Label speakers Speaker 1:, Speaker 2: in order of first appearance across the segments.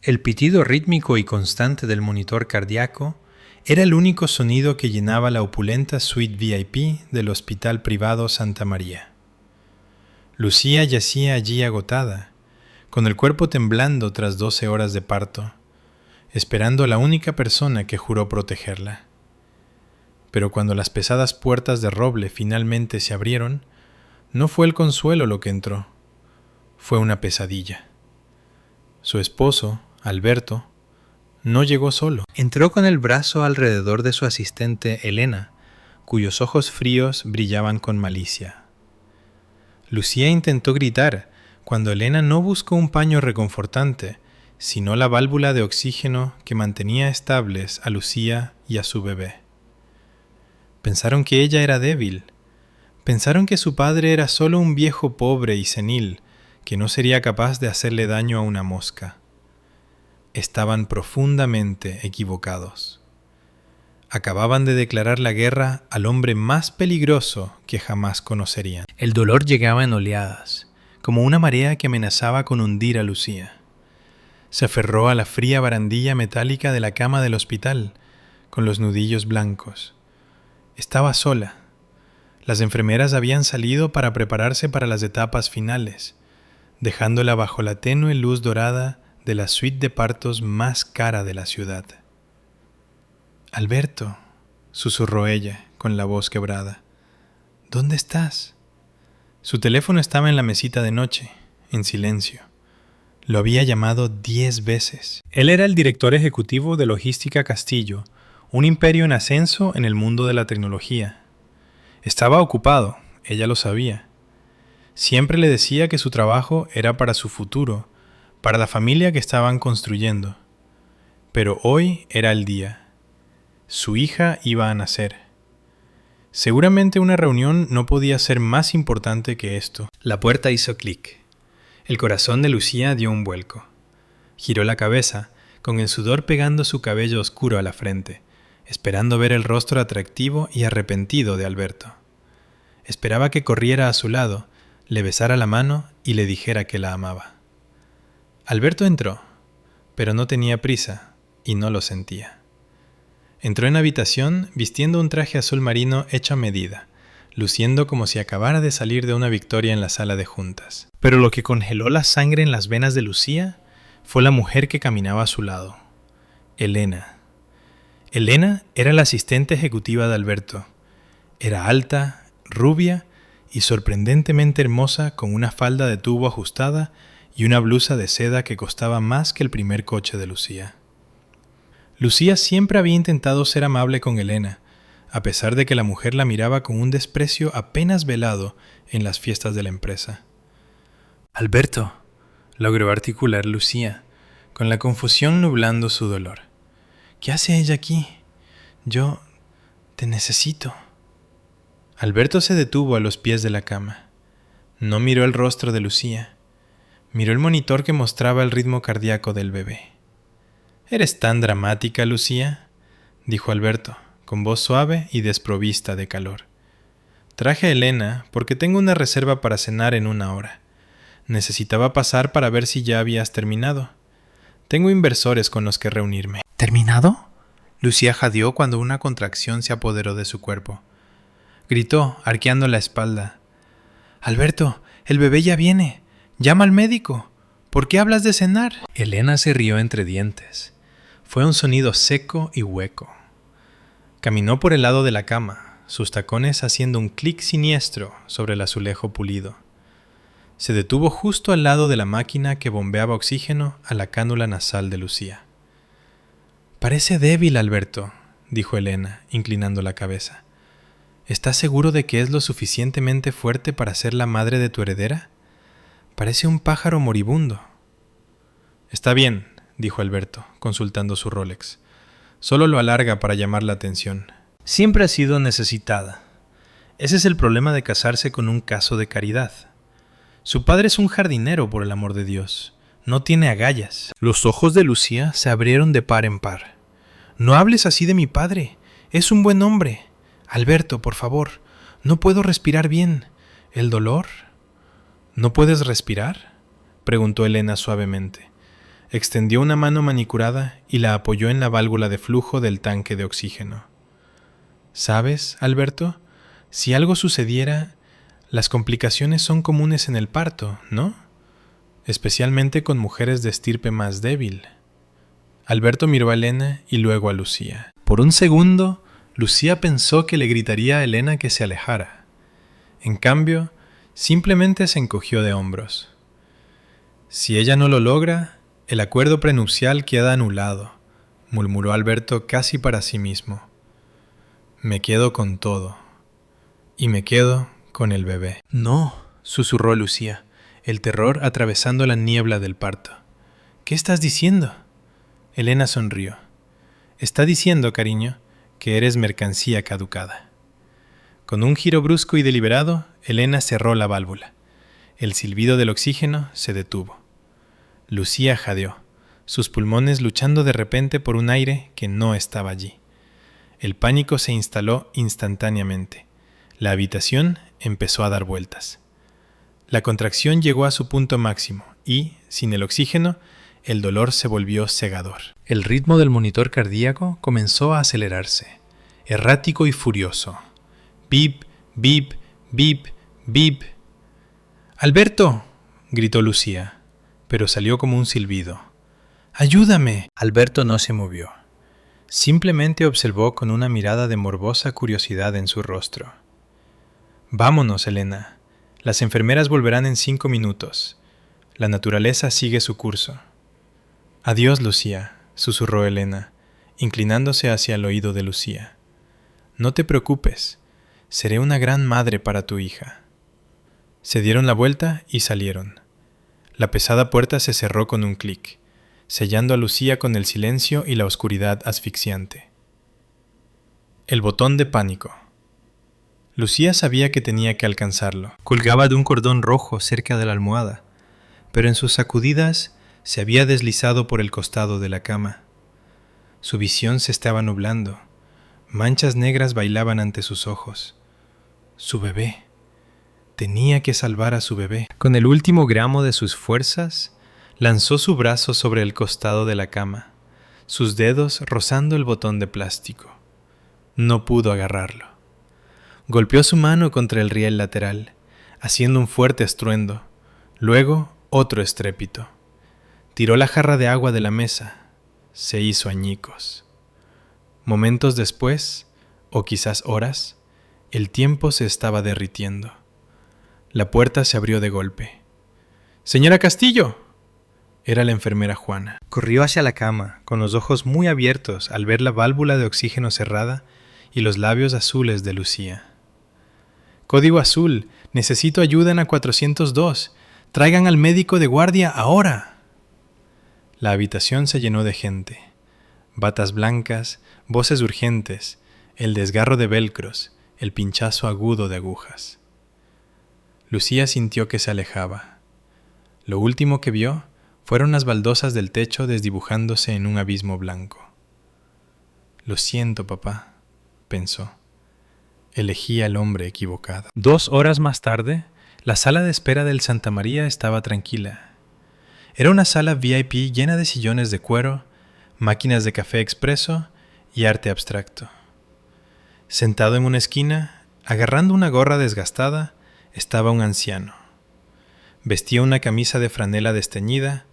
Speaker 1: El pitido rítmico y constante del monitor cardíaco era el único sonido que llenaba la opulenta suite VIP del Hospital Privado Santa María. Lucía yacía allí agotada, con el cuerpo temblando tras 12 horas de parto, esperando a la única persona que juró protegerla. Pero cuando las pesadas puertas de roble finalmente se abrieron, no fue el consuelo lo que entró, fue una pesadilla. Su esposo, Alberto, no llegó solo. Entró con el brazo alrededor de su asistente Elena, cuyos ojos fríos brillaban con malicia. Lucía intentó gritar cuando Elena no buscó un paño reconfortante, sino la válvula de oxígeno que mantenía estables a Lucía y a su bebé. Pensaron que ella era débil. Pensaron que su padre era solo un viejo pobre y senil, que no sería capaz de hacerle daño a una mosca. Estaban profundamente equivocados. Acababan de declarar la guerra al hombre más peligroso que jamás conocerían. El dolor llegaba en oleadas, como una marea que amenazaba con hundir a Lucía. Se aferró a la fría barandilla metálica de la cama del hospital, con los nudillos blancos. Estaba sola. Las enfermeras habían salido para prepararse para las etapas finales, dejándola bajo la tenue luz dorada de la suite de partos más cara de la ciudad. «Alberto», susurró ella con la voz quebrada, «¿dónde estás?» Su teléfono estaba en la mesita de noche, en silencio. Lo había llamado 10 veces. Él era el director ejecutivo de Logística Castillo, un imperio en ascenso en el mundo de la tecnología. Estaba ocupado, ella lo sabía. Siempre le decía que su trabajo era para su futuro, para la familia que estaban construyendo. Pero hoy era el día. Su hija iba a nacer. Seguramente una reunión no podía ser más importante que esto. La puerta hizo clic. El corazón de Lucía dio un vuelco. Giró la cabeza, con el sudor pegando su cabello oscuro a la frente, esperando ver el rostro atractivo y arrepentido de Alberto. Esperaba que corriera a su lado, le besara la mano y le dijera que la amaba. Alberto entró, pero no tenía prisa y no lo sentía. Entró en habitación vistiendo un traje azul marino hecho a medida, luciendo como si acabara de salir de una victoria en la sala de juntas. Pero lo que congeló la sangre en las venas de Lucía fue la mujer que caminaba a su lado, Elena. Elena era la asistente ejecutiva de Alberto. Era alta, rubia y sorprendentemente hermosa, con una falda de tubo ajustada y una blusa de seda que costaba más que el primer coche de Lucía. Lucía siempre había intentado ser amable con Elena, a pesar de que la mujer la miraba con un desprecio apenas velado en las fiestas de la empresa. «Alberto», logró articular Lucía, con la confusión nublando su dolor. «¿Qué hace ella aquí? Yo te necesito». Alberto se detuvo a los pies de la cama. No miró el rostro de Lucía. Miró el monitor que mostraba el ritmo cardíaco del bebé. «¿Eres tan dramática, Lucía?», dijo Alberto, con voz suave y desprovista de calor. «Traje a Elena porque tengo una reserva para cenar en 1 hora. Necesitaba pasar para ver si ya habías terminado. Tengo inversores con los que reunirme». «¿Terminado?», Lucía jadeó cuando una contracción se apoderó de su cuerpo. Gritó, arqueando la espalda. «Alberto, el bebé ya viene. Llama al médico. ¿Por qué hablas de cenar?». Elena se rió entre dientes. Fue un sonido seco y hueco. Caminó por el lado de la cama, sus tacones haciendo un clic siniestro sobre el azulejo pulido. Se detuvo justo al lado de la máquina que bombeaba oxígeno a la cánula nasal de Lucía. «Parece débil, Alberto», dijo Elena, inclinando la cabeza. «¿Estás seguro de que es lo suficientemente fuerte para ser la madre de tu heredera? Parece un pájaro moribundo». «Está bien», dijo Alberto, consultando su Rolex. «Solo lo alarga para llamar la atención. Siempre ha sido necesitada. Ese es el problema de casarse con un caso de caridad. Su padre es un jardinero, por el amor de Dios. No tiene agallas». Los ojos de Lucía se abrieron de par en par. «No hables así de mi padre. Es un buen hombre. Alberto, por favor. No puedo respirar bien. ¿El dolor?» «¿No puedes respirar?», preguntó Elena suavemente. Extendió una mano manicurada y la apoyó en la válvula de flujo del tanque de oxígeno. ¿Sabes, Alberto? Si algo sucediera, las complicaciones son comunes en el parto, ¿no? Especialmente con mujeres de estirpe más débil. Alberto miró a Elena y luego a Lucía. Por un segundo, Lucía pensó que le gritaría a Elena que se alejara. En cambio, simplemente se encogió de hombros. Si ella no lo logra, el acuerdo prenupcial queda anulado, murmuró Alberto casi para sí mismo. Me quedo con todo. Y me quedo con el bebé. No, susurró Lucía, el terror atravesando la niebla del parto. ¿Qué estás diciendo? Elena sonrió. Está diciendo, cariño, que eres mercancía caducada. Con un giro brusco y deliberado, Elena cerró la válvula. El silbido del oxígeno se detuvo. Lucía jadeó, sus pulmones luchando de repente por un aire que no estaba allí. El pánico se instaló instantáneamente. La habitación empezó a dar vueltas. La contracción llegó a su punto máximo y, sin el oxígeno, el dolor se volvió cegador. El ritmo del monitor cardíaco comenzó a acelerarse, errático y furioso. Bip, bip, bip, bip. ¡Alberto!, gritó Lucía, pero salió como un silbido. ¡Ayúdame! Alberto no se movió. Simplemente observó con una mirada de morbosa curiosidad en su rostro. Vámonos, Elena. Las enfermeras volverán en 5 minutos. La naturaleza sigue su curso. Adiós, Lucía, susurró Elena, inclinándose hacia el oído de Lucía. No te preocupes, seré una gran madre para tu hija. Se dieron la vuelta y salieron. La pesada puerta se cerró con un clic, sellando a Lucía con el silencio y la oscuridad asfixiante. El botón de pánico. Lucía sabía que tenía que alcanzarlo. Colgaba de un cordón rojo cerca de la almohada, pero en sus sacudidas se había deslizado por el costado de la cama. Su visión se estaba nublando. Manchas negras bailaban ante sus ojos. Su bebé. Tenía que salvar a su bebé. Con el último gramo de sus fuerzas, lanzó su brazo sobre el costado de la cama, sus dedos rozando el botón de plástico. No pudo agarrarlo. Golpeó su mano contra el riel lateral, haciendo un fuerte estruendo. Luego, otro estrépito. Tiró la jarra de agua de la mesa. Se hizo añicos. Momentos después, o quizás horas, el tiempo se estaba derritiendo. La puerta se abrió de golpe. ¡Señora Castillo! Era la enfermera Juana. Corrió hacia la cama, con los ojos muy abiertos al ver la válvula de oxígeno cerrada y los labios azules de Lucía. Código azul, necesito ayuda en la 402. Traigan al médico de guardia ahora. La habitación se llenó de gente. Batas blancas, voces urgentes, el desgarro de velcros, el pinchazo agudo de agujas. Lucía sintió que se alejaba. Lo último que vio fueron las baldosas del techo desdibujándose en un abismo blanco. Lo siento, papá, pensó. Elegí al hombre equivocado. 2 horas más tarde, la sala de espera del Santa María estaba tranquila. Era una sala VIP llena de sillones de cuero, máquinas de café expreso y arte abstracto. Sentado en una esquina, agarrando una gorra desgastada, estaba un anciano. Vestía una camisa de franela desteñida,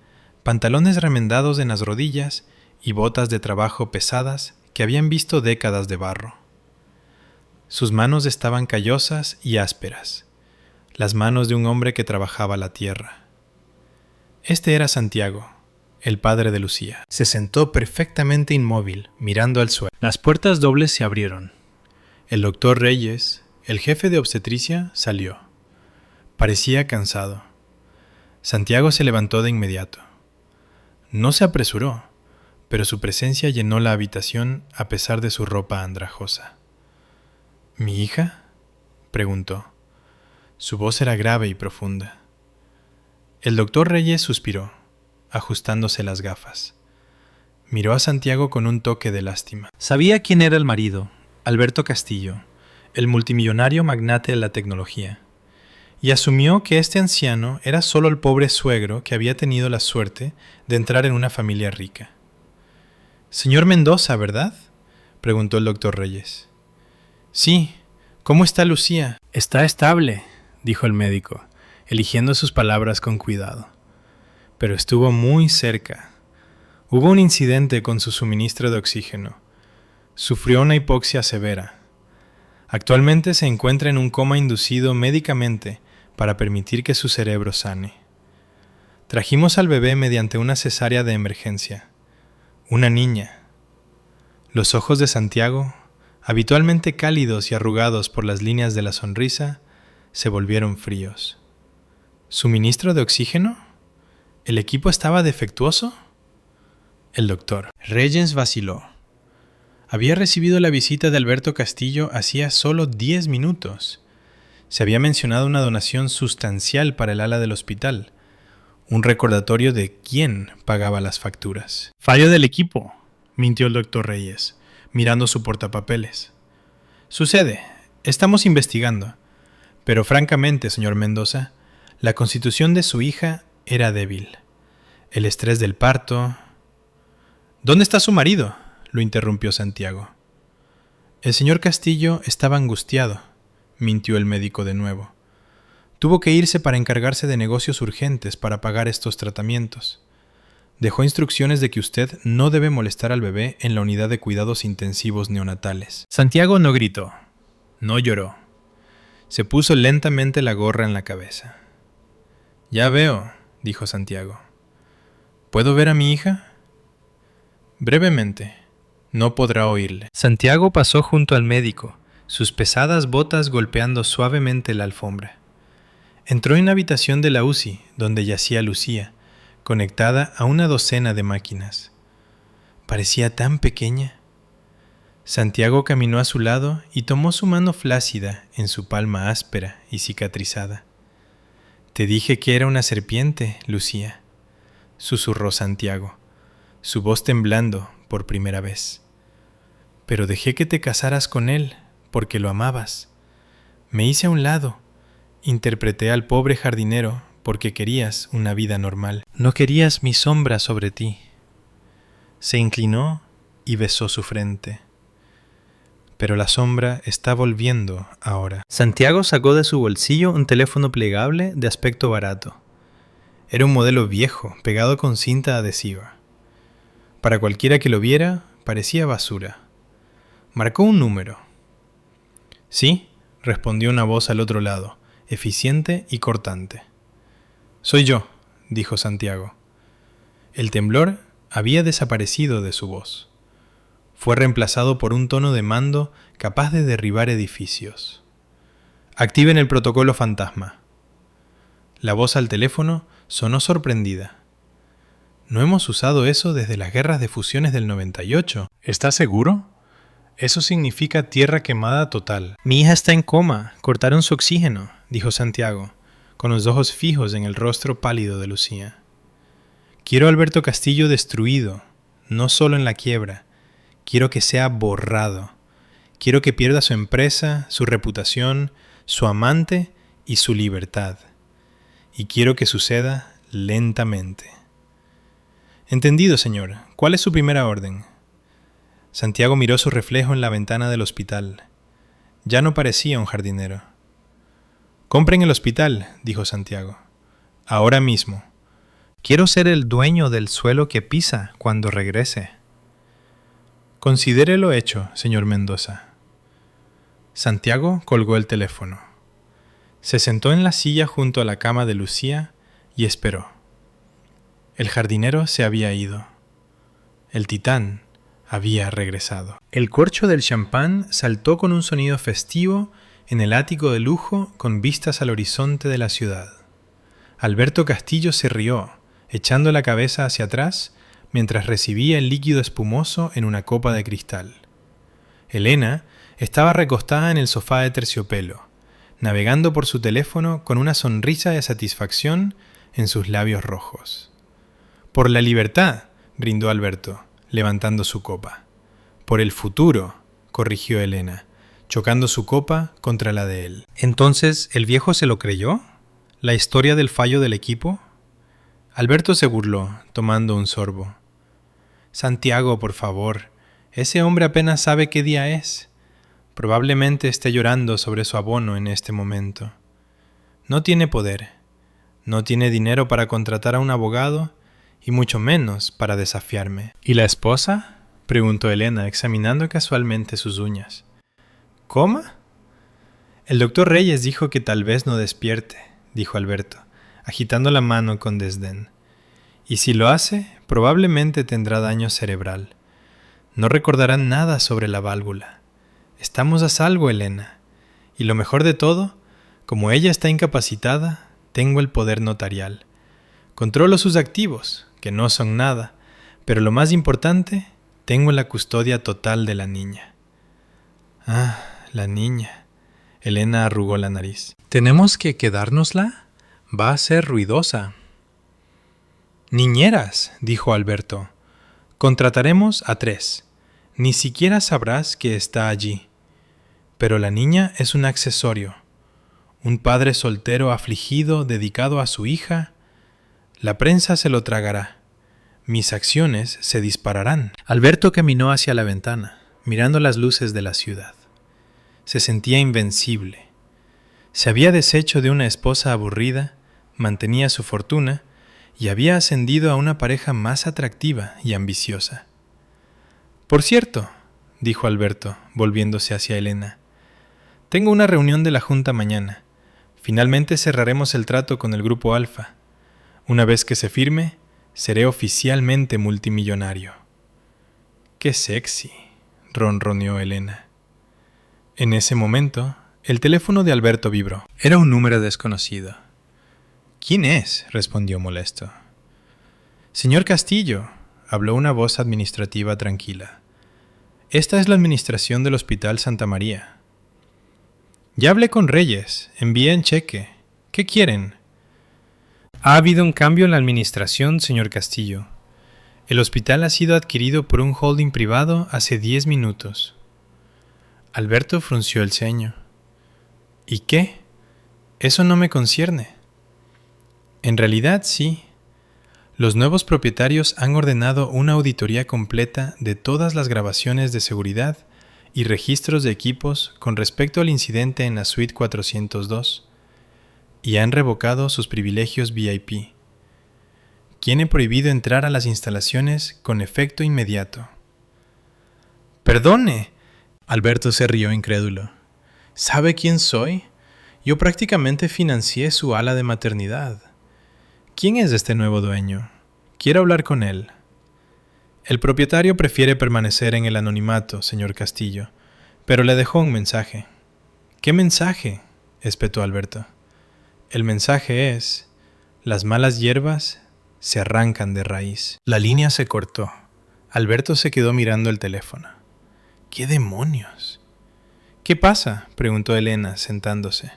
Speaker 1: pantalones remendados en las rodillas y botas de trabajo pesadas que habían visto décadas de barro. Sus manos estaban callosas y ásperas, las manos de un hombre que trabajaba la tierra. Este era Santiago, el padre de Lucía. Se sentó perfectamente inmóvil, mirando al suelo. Las puertas dobles se abrieron. El doctor Reyes, el jefe de obstetricia, salió. Parecía cansado. Santiago se levantó de inmediato. No se apresuró, pero su presencia llenó la habitación a pesar de su ropa andrajosa. ¿Mi hija?, preguntó. Su voz era grave y profunda. El doctor Reyes suspiró, ajustándose las gafas. Miró a Santiago con un toque de lástima. Sabía quién era el marido, Alberto Castillo, el multimillonario magnate de la tecnología. y asumió que este anciano era solo el pobre suegro que había tenido la suerte de entrar en una familia rica. «Señor Mendoza, ¿verdad?», preguntó el doctor Reyes. «Sí. ¿Cómo está Lucía?» «Está estable», dijo el médico, eligiendo sus palabras con cuidado. «Pero estuvo muy cerca. Hubo un incidente con su suministro de oxígeno. Sufrió una hipoxia severa. Actualmente se encuentra en un coma inducido médicamente para permitir que su cerebro sane. Trajimos al bebé mediante una cesárea de emergencia. Una niña». Los ojos de Santiago, habitualmente cálidos y arrugados por las líneas de la sonrisa, se volvieron fríos. ¿Suministro de oxígeno? ¿El equipo estaba defectuoso? El doctor Reyes vaciló. Había recibido la visita de Alberto Castillo hacía solo 10 minutos. Se había mencionado una donación sustancial para el ala del hospital, un recordatorio de quién pagaba las facturas. «Fallo del equipo», mintió el doctor Reyes, mirando su portapapeles. «Sucede, estamos investigando. Pero francamente, señor Mendoza, la constitución de su hija era débil. El estrés del parto...» «¿Dónde está su marido?», lo interrumpió Santiago. «El señor Castillo estaba angustiado», mintió el médico de nuevo. «Tuvo que irse para encargarse de negocios urgentes para pagar estos tratamientos. Dejó instrucciones de que usted no debe molestar al bebé en la unidad de cuidados intensivos neonatales». Santiago no gritó, no lloró. Se puso lentamente la gorra en la cabeza. «Ya veo», dijo Santiago. «¿Puedo ver a mi hija?» «Brevemente. No podrá oírle». Santiago pasó junto al médico, sus pesadas botas golpeando suavemente la alfombra. Entró en la habitación de la UCI, donde yacía Lucía, conectada a una docena de máquinas. Parecía tan pequeña. Santiago caminó a su lado y tomó su mano flácida en su palma áspera y cicatrizada. «Te dije que era una serpiente, Lucía», susurró Santiago, su voz temblando por primera vez. «Pero dejé que te casaras con él porque lo amabas. Me hice a un lado. Interpreté al pobre jardinero porque querías una vida normal. No querías mi sombra sobre ti». Se inclinó y besó su frente. «Pero la sombra está volviendo ahora». Santiago sacó de su bolsillo un teléfono plegable de aspecto barato. Era un modelo viejo, pegado con cinta adhesiva. Para cualquiera que lo viera, parecía basura. Marcó un número. «Sí», respondió una voz al otro lado, eficiente y cortante. «Soy yo», dijo Santiago. El temblor había desaparecido de su voz. Fue reemplazado por un tono de mando capaz de derribar edificios. «Activen el protocolo fantasma». La voz al teléfono sonó sorprendida. «No hemos usado eso desde las guerras de fusiones del 98. ¿Estás seguro? Eso significa tierra quemada total». «Mi hija está en coma. Cortaron su oxígeno», dijo Santiago, con los ojos fijos en el rostro pálido de Lucía. «Quiero a Alberto Castillo destruido, no solo en la quiebra. Quiero que sea borrado. Quiero que pierda su empresa, su reputación, su amante y su libertad. Y quiero que suceda lentamente». «Entendido, señor. ¿Cuál es su primera orden?» Santiago miró su reflejo en la ventana del hospital. Ya no parecía un jardinero. «Compren el hospital», dijo Santiago. «Ahora mismo. Quiero ser el dueño del suelo que pisa cuando regrese». «Considere lo hecho, señor Mendoza». Santiago colgó el teléfono. Se sentó en la silla junto a la cama de Lucía y esperó. El jardinero se había ido. El titán había regresado. El corcho del champán saltó con un sonido festivo en el ático de lujo con vistas al horizonte de la ciudad. Alberto Castillo se rió, echando la cabeza hacia atrás mientras recibía el líquido espumoso en una copa de cristal. Elena estaba recostada en el sofá de terciopelo, navegando por su teléfono con una sonrisa de satisfacción en sus labios rojos. «Por la libertad», brindó Alberto, levantando su copa. «Por el futuro», corrigió Elena, chocando su copa contra la de él. ¿Entonces el viejo se lo creyó? ¿La historia del fallo del equipo? Alberto se burló, tomando un sorbo. Santiago, por favor, ese hombre apenas sabe qué día es. Probablemente esté llorando sobre su abono en este momento. No tiene poder, no tiene dinero para contratar a un abogado y mucho menos para desafiarme. ¿Y la esposa?, preguntó Elena, examinando casualmente sus uñas. ¿Cómo? El doctor Reyes dijo que tal vez no despierte, dijo Alberto, agitando la mano con desdén. Y si lo hace, probablemente tendrá daño cerebral. No recordará nada sobre la válvula. Estamos a salvo, Elena. Y lo mejor de todo, como ella está incapacitada, tengo el poder notarial. Controlo sus activos, que no son nada, pero lo más importante, tengo la custodia total de la niña. Ah, la niña. Elena arrugó la nariz. ¿Tenemos que quedárnosla? Va a ser ruidosa. Niñeras, dijo Alberto. Contrataremos a 3. Ni siquiera sabrás que está allí. Pero la niña es un accesorio. Un padre soltero afligido dedicado a su hija. La prensa se lo tragará. Mis acciones se dispararán. Alberto caminó hacia la ventana, mirando las luces de la ciudad. Se sentía invencible. Se había deshecho de una esposa aburrida, mantenía su fortuna y había ascendido a una pareja más atractiva y ambiciosa. Por cierto, dijo Alberto, volviéndose hacia Elena, tengo una reunión de la Junta mañana. Finalmente cerraremos el trato con el Grupo Alfa. Una vez que se firme, seré oficialmente multimillonario. ¡Qué sexy!, ronroneó Elena. En ese momento, el teléfono de Alberto vibró. Era un número desconocido. ¿Quién es?, respondió molesto. Señor Castillo, habló una voz administrativa tranquila. Esta es la administración del Hospital Santa María. Ya hablé con Reyes, envíen cheque. ¿Qué quieren? Ha habido un cambio en la administración, señor Castillo. El hospital ha sido adquirido por un holding privado hace 10 minutos. Alberto frunció el ceño. ¿Y qué? Eso no me concierne. En realidad sí. Los nuevos propietarios han ordenado una auditoría completa de todas las grabaciones de seguridad y registros de equipos con respecto al incidente en la suite 402 y han revocado sus privilegios VIP. Tiene prohibido entrar a las instalaciones con efecto inmediato. ¡Perdone! Alberto se rió incrédulo. ¿Sabe quién soy? Yo prácticamente financié su ala de maternidad. ¿Quién es este nuevo dueño? Quiero hablar con él. El propietario prefiere permanecer en el anonimato, señor Castillo, pero le dejó un mensaje. ¿Qué mensaje?, espetó Alberto. El mensaje es: las malas hierbas se arrancan de raíz. La línea se cortó. Alberto se quedó mirando el teléfono. ¿Qué demonios? ¿Qué pasa?, preguntó Elena, sentándose.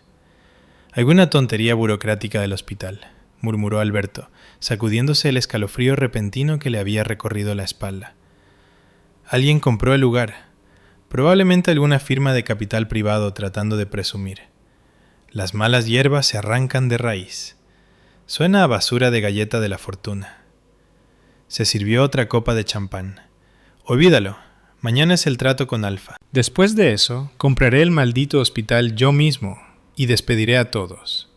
Speaker 1: Alguna tontería burocrática del hospital, murmuró Alberto, sacudiéndose el escalofrío repentino que le había recorrido la espalda. Alguien compró el lugar, probablemente alguna firma de capital privado tratando de presumir. Las malas hierbas se arrancan de raíz. Suena a basura de galleta de la fortuna. Se sirvió otra copa de champán. Olvídalo, mañana es el trato con Alfa. Después de eso, compraré el maldito hospital yo mismo y despediré a todos.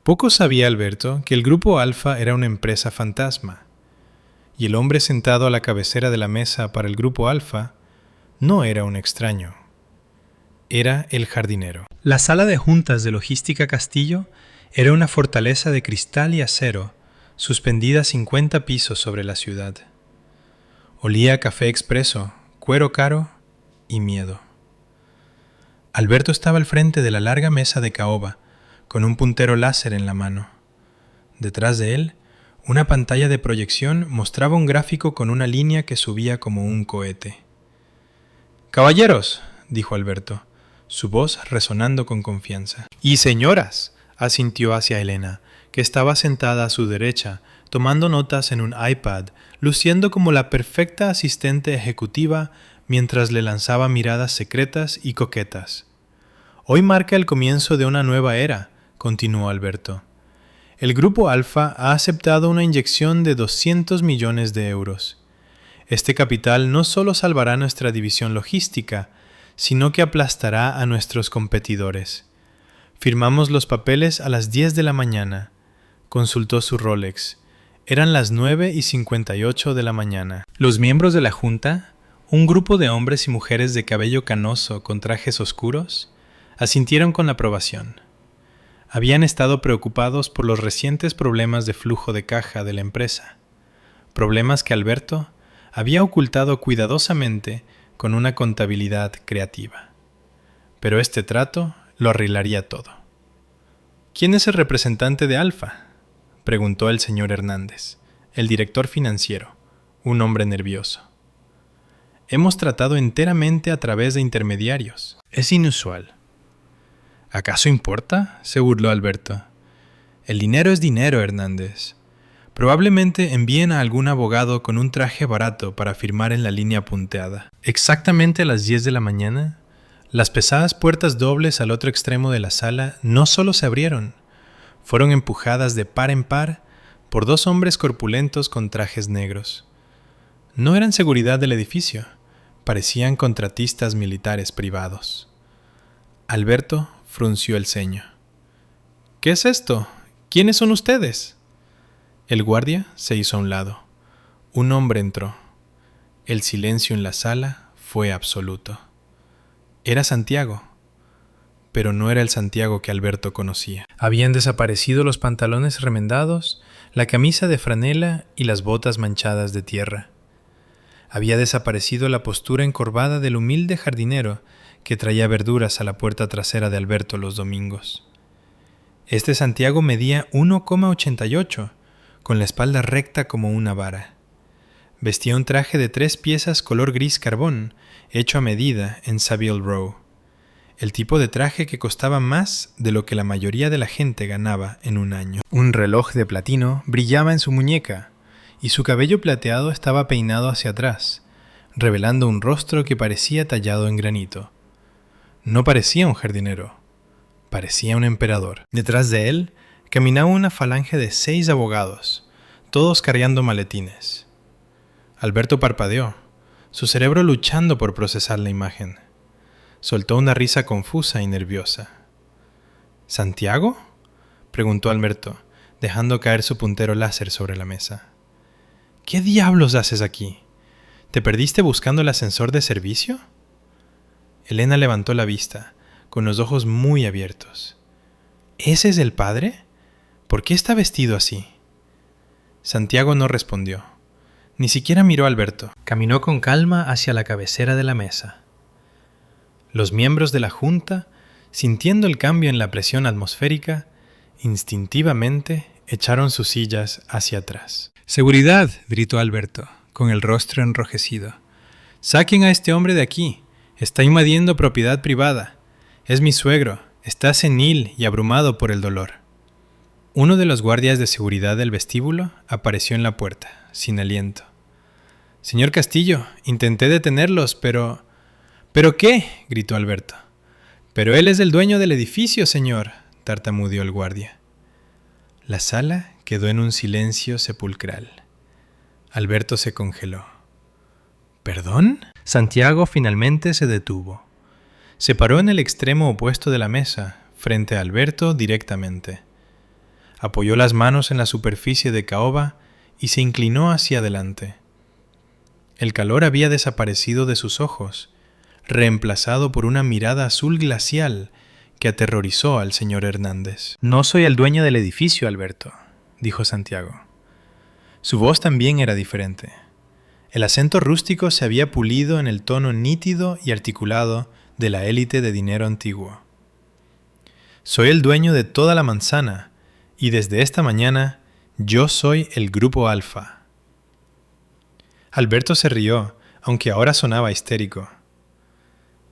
Speaker 1: Poco sabía Alberto que el Grupo Alfa era una empresa fantasma, y el hombre sentado a la cabecera de la mesa para el Grupo Alfa no era un extraño. Era el jardinero. La sala de juntas de Logística Castillo era una fortaleza de cristal y acero, suspendida 50 pisos sobre la ciudad. Olía a café expreso, cuero caro y miedo. Alberto estaba al frente de la larga mesa de caoba, con un puntero láser en la mano. Detrás de él, una pantalla de proyección mostraba un gráfico con una línea que subía como un cohete. «Caballeros», dijo Alberto, su voz resonando con confianza. «Y señoras», asintió hacia Elena, que estaba sentada a su derecha, tomando notas en un iPad, luciendo como la perfecta asistente ejecutiva mientras le lanzaba miradas secretas y coquetas. Hoy marca el comienzo de una nueva era, continuó Alberto. El Grupo Alfa ha aceptado una inyección de 200 millones de euros. Este capital no solo salvará nuestra división logística, sino que aplastará a nuestros competidores. Firmamos los papeles a las 10 de la mañana. Consultó su Rolex. Eran las 9:58 de la mañana. Los miembros de la junta, un grupo de hombres y mujeres de cabello canoso con trajes oscuros, asintieron con la aprobación. Habían estado preocupados por los recientes problemas de flujo de caja de la empresa, problemas que Alberto había ocultado cuidadosamente con una contabilidad creativa. Pero este trato lo arreglaría todo. ¿Quién es el representante de Alfa?, preguntó el señor Hernández, el director financiero, un hombre nervioso. Hemos tratado enteramente a través de intermediarios. Es inusual. ¿Acaso importa?, se burló Alberto. El dinero es dinero, Hernández. Probablemente envíen a algún abogado con un traje barato para firmar en la línea punteada. Exactamente a las 10 de la mañana, las pesadas puertas dobles al otro extremo de la sala no solo se abrieron, fueron empujadas de par en par por dos hombres corpulentos con trajes negros. No eran seguridad del edificio, parecían contratistas militares privados. Alberto frunció el ceño. ¿Qué es esto? ¿Quiénes son ustedes? El guardia se hizo a un lado. Un hombre entró. El silencio en la sala fue absoluto. Era Santiago, pero no era el Santiago que Alberto conocía. Habían desaparecido los pantalones remendados, la camisa de franela y las botas manchadas de tierra. Había desaparecido la postura encorvada del humilde jardinero que traía verduras a la puerta trasera de Alberto los domingos. Este Santiago medía 1,88, con la espalda recta como una vara. Vestía un traje de 3 piezas color gris carbón, hecho a medida en Savile Row. El tipo de traje que costaba más de lo que la mayoría de la gente ganaba en un año. Un reloj de platino brillaba en su muñeca, y su cabello plateado estaba peinado hacia atrás, revelando un rostro que parecía tallado en granito. No parecía un jardinero, parecía un emperador. Detrás de él caminaba una falange de 6 abogados, todos cargando maletines. Alberto parpadeó, su cerebro luchando por procesar la imagen. Soltó una risa confusa y nerviosa. ¿Santiago?, preguntó Alberto, dejando caer su puntero láser sobre la mesa. ¿Qué diablos haces aquí? ¿Te perdiste buscando el ascensor de servicio? Elena levantó la vista, con los ojos muy abiertos. ¿Ese es el padre? ¿Por qué está vestido así? Santiago no respondió. Ni siquiera miró a Alberto. Caminó con calma hacia la cabecera de la mesa. Los miembros de la junta, sintiendo el cambio en la presión atmosférica, instintivamente echaron sus sillas hacia atrás. «¡Seguridad!», gritó Alberto, con el rostro enrojecido. «¡Saquen a este hombre de aquí! Está invadiendo propiedad privada. Es mi suegro. Está senil y abrumado por el dolor». Uno de los guardias de seguridad del vestíbulo apareció en la puerta, sin aliento. «Señor Castillo, intenté detenerlos, pero...» «¿Pero qué?», gritó Alberto. «Pero él es el dueño del edificio, señor», tartamudeó el guardia. La sala quedó en un silencio sepulcral. Alberto se congeló. ¿Perdón? Santiago finalmente se detuvo. Se paró en el extremo opuesto de la mesa, frente a Alberto directamente. Apoyó las manos en la superficie de caoba y se inclinó hacia adelante. El calor había desaparecido de sus ojos, reemplazado por una mirada azul glacial que aterrorizó al señor Hernández. «No soy el dueño del edificio, Alberto», dijo Santiago. Su voz también era diferente. El acento rústico se había pulido en el tono nítido y articulado de la élite de dinero antiguo. «Soy el dueño de toda la manzana, y desde esta mañana yo soy el Grupo Alfa». Alberto se rió, aunque ahora sonaba histérico.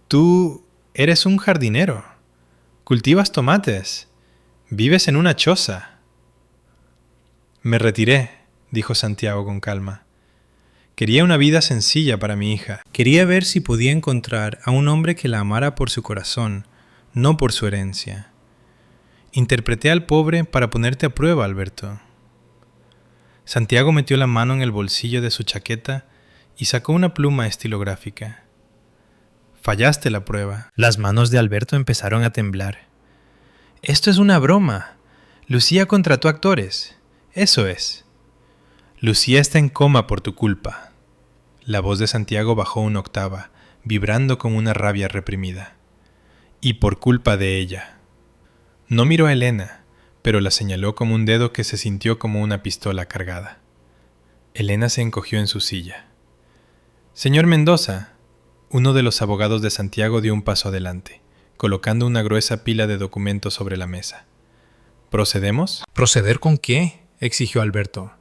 Speaker 1: «Tú eres un jardinero. Cultivas tomates. Vives en una choza». «Me retiré», dijo Santiago con calma. Quería una vida sencilla para mi hija. Quería ver si podía encontrar a un hombre que la amara por su corazón, no por su herencia. Interpreté al pobre para ponerte a prueba, Alberto. Santiago metió la mano en el bolsillo de su chaqueta y sacó una pluma estilográfica. Fallaste la prueba. Las manos de Alberto empezaron a temblar. Esto es una broma. Lucía contrató actores. Eso es. Lucía está en coma por tu culpa. La voz de Santiago bajó una octava, vibrando con una rabia reprimida. Y por culpa de ella. No miró a Elena, pero la señaló con un dedo que se sintió como una pistola cargada. Elena se encogió en su silla. Señor Mendoza, uno de los abogados de Santiago dio un paso adelante, colocando una gruesa pila de documentos sobre la mesa. ¿Procedemos? ¿Proceder con qué?, exigió Alberto.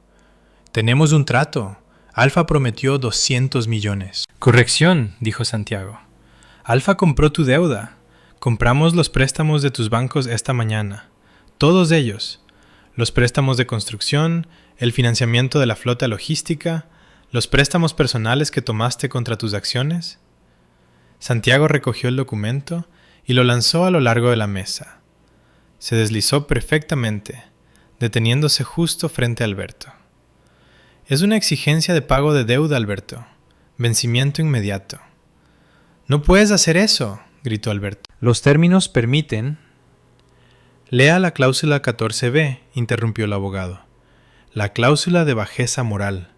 Speaker 1: Tenemos un trato. Alfa prometió 200 millones. Corrección, dijo Santiago. Alfa compró tu deuda. Compramos los préstamos de tus bancos esta mañana. Todos ellos. Los préstamos de construcción, el financiamiento de la flota logística, los préstamos personales que tomaste contra tus acciones. Santiago recogió el documento y lo lanzó a lo largo de la mesa. Se deslizó perfectamente, deteniéndose justo frente a Alberto. Es una exigencia de pago de deuda, Alberto. Vencimiento inmediato. No puedes hacer eso, gritó Alberto. Los términos permiten... Lea la cláusula 14b, interrumpió el abogado. La cláusula de bajeza moral.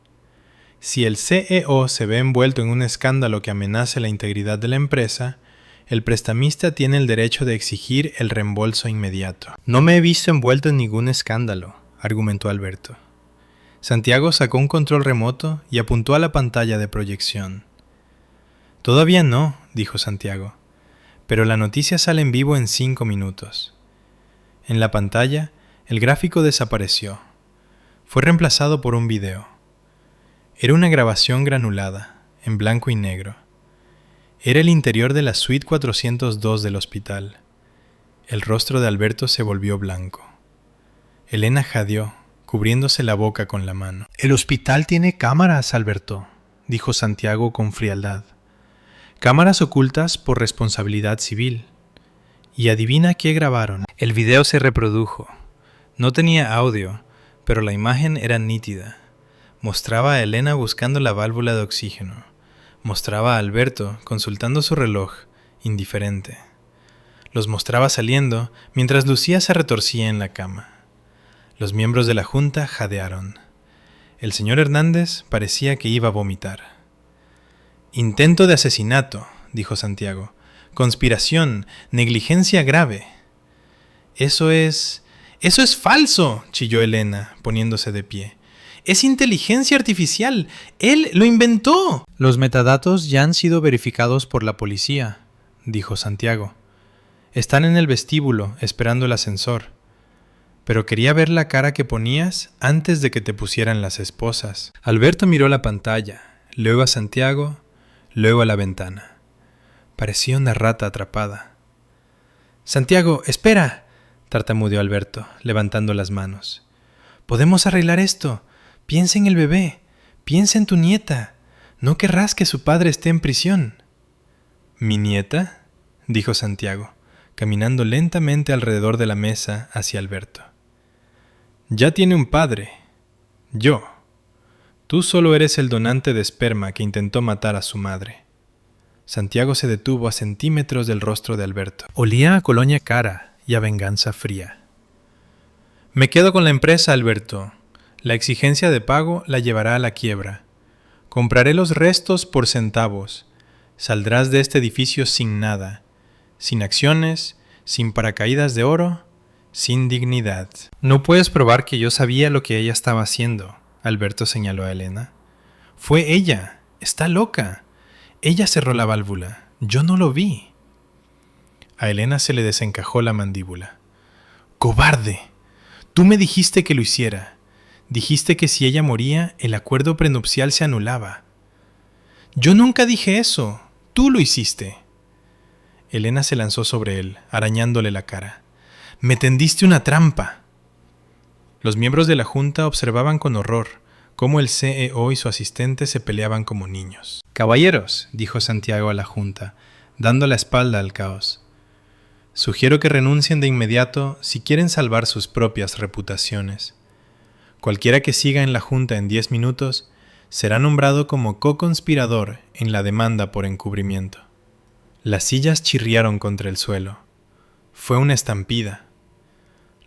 Speaker 1: Si el CEO se ve envuelto en un escándalo que amenace la integridad de la empresa, el prestamista tiene el derecho de exigir el reembolso inmediato. No me he visto envuelto en ningún escándalo, argumentó Alberto. Santiago sacó un control remoto y apuntó a la pantalla de proyección. Todavía no, dijo Santiago, pero la noticia sale en vivo en 5 minutos. En la pantalla, el gráfico desapareció. Fue reemplazado por un video. Era una grabación granulada, en blanco y negro. Era el interior de la suite 402 del hospital. El rostro de Alberto se volvió blanco. Elena jadeó, cubriéndose la boca con la mano. El hospital tiene cámaras, Alberto, dijo Santiago con frialdad. Cámaras ocultas por responsabilidad civil. Y adivina qué grabaron. El video se reprodujo. No tenía audio, pero la imagen era nítida. Mostraba a Elena buscando la válvula de oxígeno. Mostraba a Alberto consultando su reloj, indiferente. Los mostraba saliendo mientras Lucía se retorcía en la cama. Los miembros de la junta jadearon. El señor Hernández parecía que iba a vomitar. Intento de asesinato, dijo Santiago. Conspiración, negligencia grave. Eso es falso, chilló Elena, poniéndose de pie. Es inteligencia artificial. Él lo inventó. Los metadatos ya han sido verificados por la policía, dijo Santiago. Están en el vestíbulo, esperando el ascensor. Pero quería ver la cara que ponías antes de que te pusieran las esposas. Alberto miró la pantalla, luego a Santiago, luego a la ventana. Parecía una rata atrapada. «Santiago, espera», tartamudeó Alberto, levantando las manos. «Podemos arreglar esto. Piensa en el bebé. Piensa en tu nieta. No querrás que su padre esté en prisión». «¿Mi nieta?», dijo Santiago, caminando lentamente alrededor de la mesa hacia Alberto. «Ya tiene un padre. Yo. Tú solo eres el donante de esperma que intentó matar a su madre». Santiago se detuvo a centímetros del rostro de Alberto. Olía a colonia cara y a venganza fría. «Me quedo con la empresa, Alberto. La exigencia de pago la llevará a la quiebra. Compraré los restos por centavos. Saldrás de este edificio sin nada, sin acciones, sin paracaídas de oro, sin dignidad». «No puedes probar que yo sabía lo que ella estaba haciendo», Alberto señaló a Elena. «Fue ella. Está loca. Ella cerró la válvula. Yo no lo vi». A Elena se le desencajó la mandíbula. «¡Cobarde! Tú me dijiste que lo hiciera. Dijiste que si ella moría, el acuerdo prenupcial se anulaba». «Yo nunca dije eso. Tú lo hiciste». Elena se lanzó sobre él, arañándole la cara. «Me tendiste una trampa». Los miembros de la junta observaban con horror cómo el CEO y su asistente se peleaban como niños. «Caballeros», dijo Santiago a la junta, dando la espalda al caos. «Sugiero que renuncien de inmediato si quieren salvar sus propias reputaciones. Cualquiera que siga en la junta en 10 minutos será nombrado como co-conspirador en la demanda por encubrimiento». Las sillas chirriaron contra el suelo. Fue una estampida.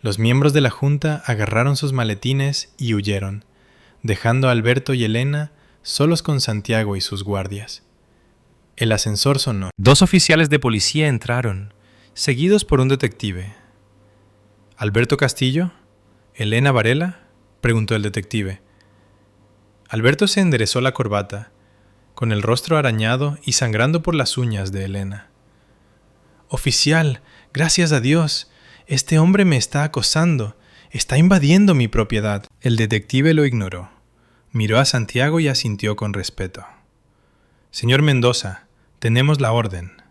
Speaker 1: Los miembros de la junta agarraron sus maletines y huyeron, dejando a Alberto y Elena solos con Santiago y sus guardias. El ascensor sonó. 2 oficiales de policía entraron, seguidos por un detective. «¿Alberto Castillo? ¿Elena Varela?», preguntó el detective. Alberto se enderezó la corbata, con el rostro arañado y sangrando por las uñas de Elena. «Oficial, gracias a Dios, este hombre me está acosando, está invadiendo mi propiedad». El detective lo ignoró, miró a Santiago y asintió con respeto. «Señor Mendoza, tenemos la orden».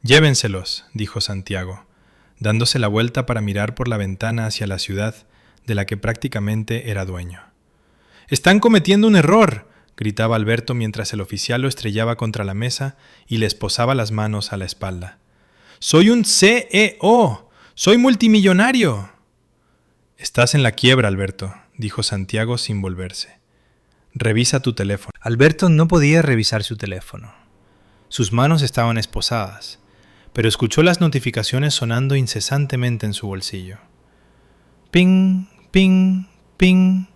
Speaker 1: «Llévenselos», dijo Santiago, dándose la vuelta para mirar por la ventana hacia la ciudad de la que prácticamente era dueño. «¡Están cometiendo un error!», gritaba Alberto mientras el oficial lo estrellaba contra la mesa y le esposaba las manos a la espalda. «¡Soy un CEO! ¡Soy multimillonario!». «Estás en la quiebra, Alberto», dijo Santiago sin volverse. «Revisa tu teléfono». Alberto no podía revisar su teléfono. Sus manos estaban esposadas, pero escuchó las notificaciones sonando incesantemente en su bolsillo. Ping, ping, ping.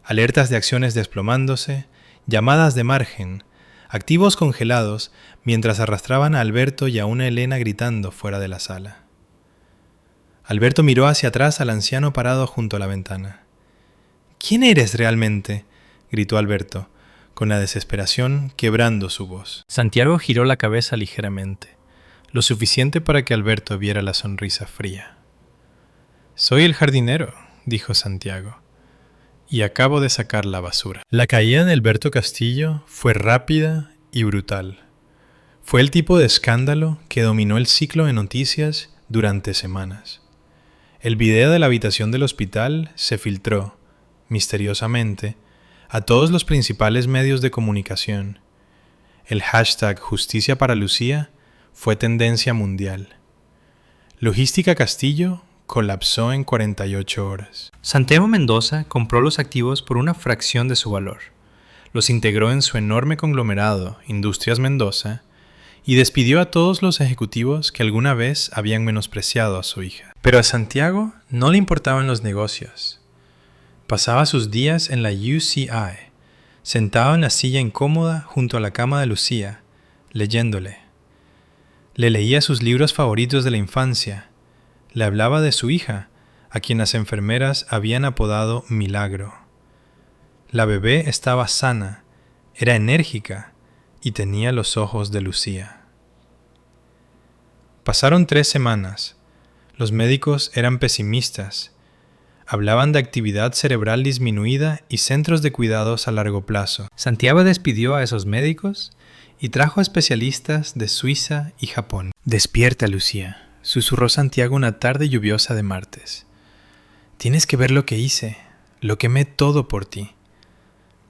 Speaker 1: Alertas de acciones desplomándose, llamadas de margen, activos congelados mientras arrastraban a Alberto y a una Elena gritando fuera de la sala. Alberto miró hacia atrás al anciano parado junto a la ventana. «¿Quién eres realmente?», gritó Alberto, con la desesperación quebrando su voz. Santiago giró la cabeza ligeramente, lo suficiente para que Alberto viera la sonrisa fría. «Soy el jardinero», dijo Santiago, «y acabo de sacar la basura». La caída de Alberto Castillo fue rápida y brutal. Fue el tipo de escándalo que dominó el ciclo de noticias durante semanas. El video de la habitación del hospital se filtró, misteriosamente, a todos los principales medios de comunicación. El hashtag Justicia para Lucía fue tendencia mundial. Logística Castillo colapsó en 48 horas. Santiago Mendoza compró los activos por una fracción de su valor, los integró en su enorme conglomerado Industrias Mendoza y despidió a todos los ejecutivos que alguna vez habían menospreciado a su hija. Pero a Santiago no le importaban los negocios. Pasaba sus días en la UCI, sentado en la silla incómoda junto a la cama de Lucía, leyéndole. Le leía sus libros favoritos de la infancia. Le hablaba de su hija, a quien las enfermeras habían apodado Milagro. La bebé estaba sana, era enérgica y tenía los ojos de Lucía. Pasaron 3 semanas. Los médicos eran pesimistas. Hablaban de actividad cerebral disminuida y centros de cuidados a largo plazo. Santiago despidió a esos médicos y trajo a especialistas de Suiza y Japón. «Despierta, Lucía», susurró Santiago una tarde lluviosa de martes. «Tienes que ver lo que hice, lo quemé todo por ti.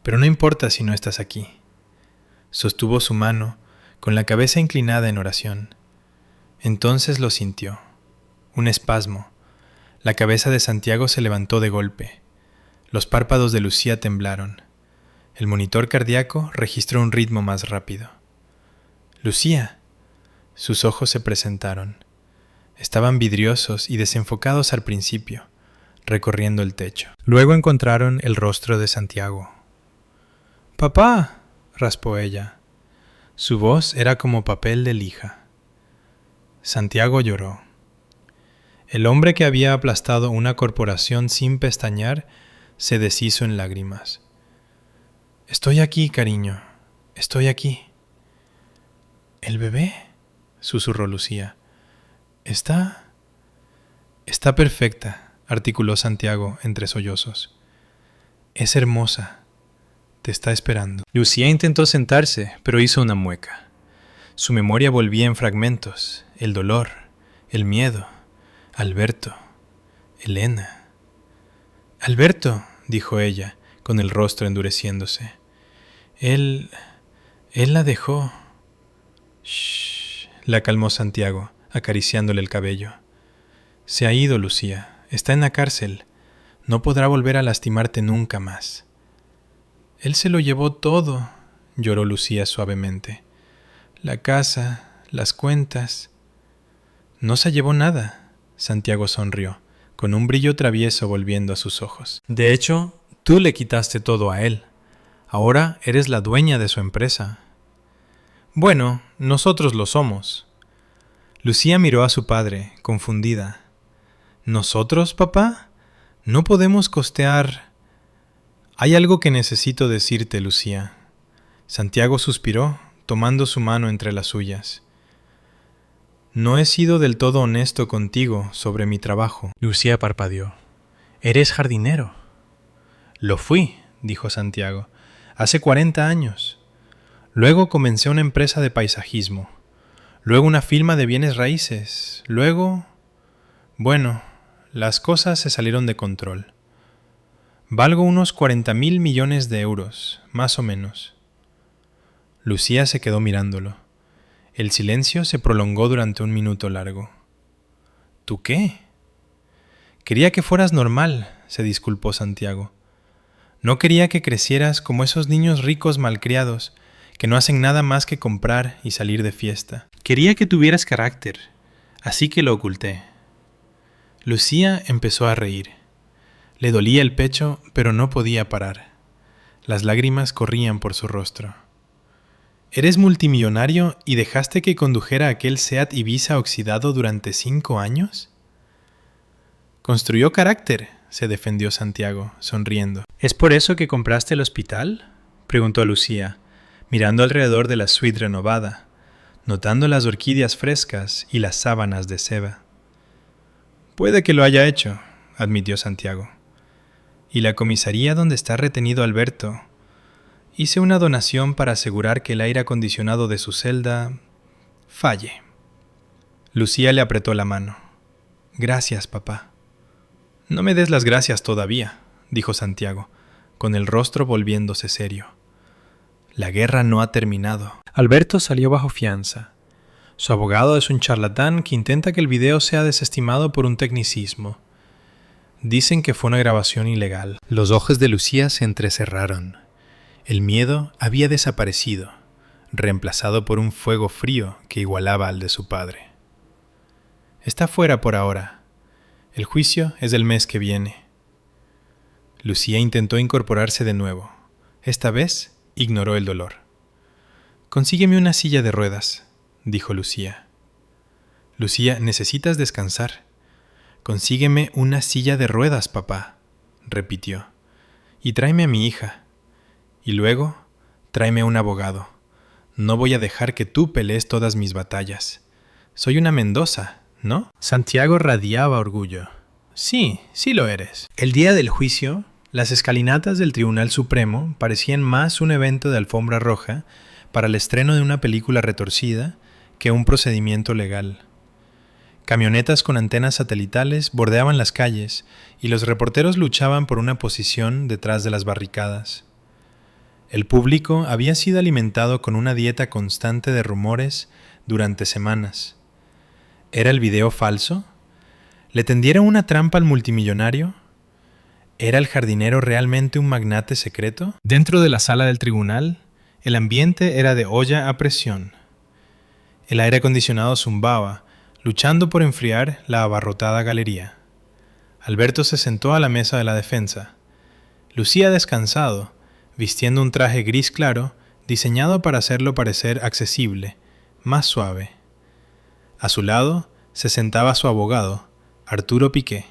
Speaker 1: Pero no importa si no estás aquí». Sostuvo su mano, con la cabeza inclinada en oración. Entonces lo sintió. Un espasmo. La cabeza de Santiago se levantó de golpe. Los párpados de Lucía temblaron. El monitor cardíaco registró un ritmo más rápido. «Lucía». Sus ojos se presentaron. Estaban vidriosos y desenfocados al principio, recorriendo el techo. Luego encontraron el rostro de Santiago. «¡Papá!», raspó ella. Su voz era como papel de lija. Santiago lloró. El hombre que había aplastado una corporación sin pestañear se deshizo en lágrimas. «Estoy aquí, cariño. Estoy aquí». «¿El bebé?», susurró Lucía. Está perfecta», articuló Santiago entre sollozos. «Es hermosa. Te está esperando». Lucía intentó sentarse, pero hizo una mueca. Su memoria volvía en fragmentos. El dolor, el miedo, Alberto, Elena. «Alberto», dijo ella, con el rostro endureciéndose. Él la dejó. Shh, la calmó Santiago, acariciándole el cabello. Se ha ido, Lucía. Está en la cárcel. No podrá volver a lastimarte nunca más. Él se lo llevó todo, lloró Lucía suavemente. La casa, las cuentas. No se llevó nada. Santiago sonrió, con un brillo travieso volviendo a sus ojos. De hecho, tú le quitaste todo a él. Ahora eres la dueña de su empresa. Bueno, nosotros lo somos. Lucía miró a su padre, confundida. ¿Nosotros, papá? No podemos costear... Hay algo que necesito decirte, Lucía. Santiago suspiró, tomando su mano entre las suyas. No he sido del todo honesto contigo sobre mi trabajo. Lucía parpadeó. ¿Eres jardinero? Lo fui, dijo Santiago, hace 40 años. Luego comencé una empresa de paisajismo. Luego una firma de bienes raíces. Luego... Bueno, las cosas se salieron de control. Valgo unos 40.000 millones de euros, más o menos. Lucía se quedó mirándolo. El silencio se prolongó durante un minuto largo. ¿Tú qué? Quería que fueras normal, se disculpó Santiago. No quería que crecieras como esos niños ricos malcriados que no hacen nada más que comprar y salir de fiesta. Quería que tuvieras carácter, así que lo oculté. Lucía empezó a reír. Le dolía el pecho, pero no podía parar. Las lágrimas corrían por su rostro. ¿Eres multimillonario y dejaste que condujera aquel Seat Ibiza oxidado durante 5 años? Construyó carácter, se defendió Santiago, sonriendo. ¿Es por eso que compraste el hospital? Preguntó Lucía, mirando alrededor de la suite renovada, notando las orquídeas frescas y las sábanas de seda. Puede que lo haya hecho, admitió Santiago. ¿Y la comisaría donde está retenido Alberto? Hice una donación para asegurar que el aire acondicionado de su celda falle. Lucía le apretó la mano. Gracias, papá. No me des las gracias todavía, dijo Santiago, con el rostro volviéndose serio. La guerra no ha terminado. Alberto salió bajo fianza. Su abogado es un charlatán que intenta que el video sea desestimado por un tecnicismo. Dicen que fue una grabación ilegal. Los ojos de Lucía se entrecerraron. El miedo había desaparecido, reemplazado por un fuego frío que igualaba al de su padre. Está fuera por ahora. El juicio es del mes que viene. Lucía intentó incorporarse de nuevo. Esta vez ignoró el dolor. Consígueme una silla de ruedas, dijo Lucía. Lucía, necesitas descansar. Consígueme una silla de ruedas, papá, repitió. Y tráeme a mi hija. Y luego, tráeme un abogado. No voy a dejar que tú pelees todas mis batallas. Soy una Mendoza, ¿no? Santiago radiaba orgullo. Sí, sí lo eres. El día del juicio, las escalinatas del Tribunal Supremo parecían más un evento de alfombra roja para el estreno de una película retorcida que un procedimiento legal. Camionetas con antenas satelitales bordeaban las calles y los reporteros luchaban por una posición detrás de las barricadas. El público había sido alimentado con una dieta constante de rumores durante semanas. ¿Era el video falso? ¿Le tendieron una trampa al multimillonario? ¿Era el jardinero realmente un magnate secreto? Dentro de la sala del tribunal, el ambiente era de olla a presión. El aire acondicionado zumbaba, luchando por enfriar la abarrotada galería. Alberto se sentó a la mesa de la defensa. Lucía descansado, vistiendo un traje gris claro, diseñado para hacerlo parecer accesible, más suave. A su lado se sentaba su abogado, Arturo Piqué.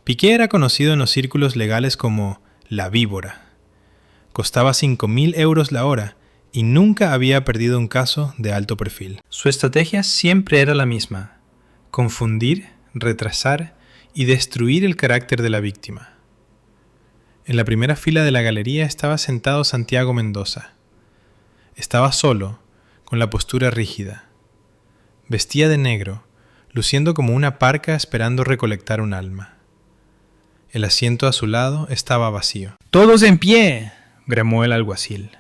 Speaker 1: Piqué era conocido en los círculos legales como la víbora. Costaba 5.000 euros la hora y nunca había perdido un caso de alto perfil. Su estrategia siempre era la misma: confundir, retrasar y destruir el carácter de la víctima. En la primera fila de la galería estaba sentado Santiago Mendoza. Estaba solo, con la postura rígida. Vestía de negro, luciendo como una parca esperando recolectar un alma. El asiento a su lado estaba vacío.
Speaker 2: ¡Todos en pie!,
Speaker 1: bramó el alguacil.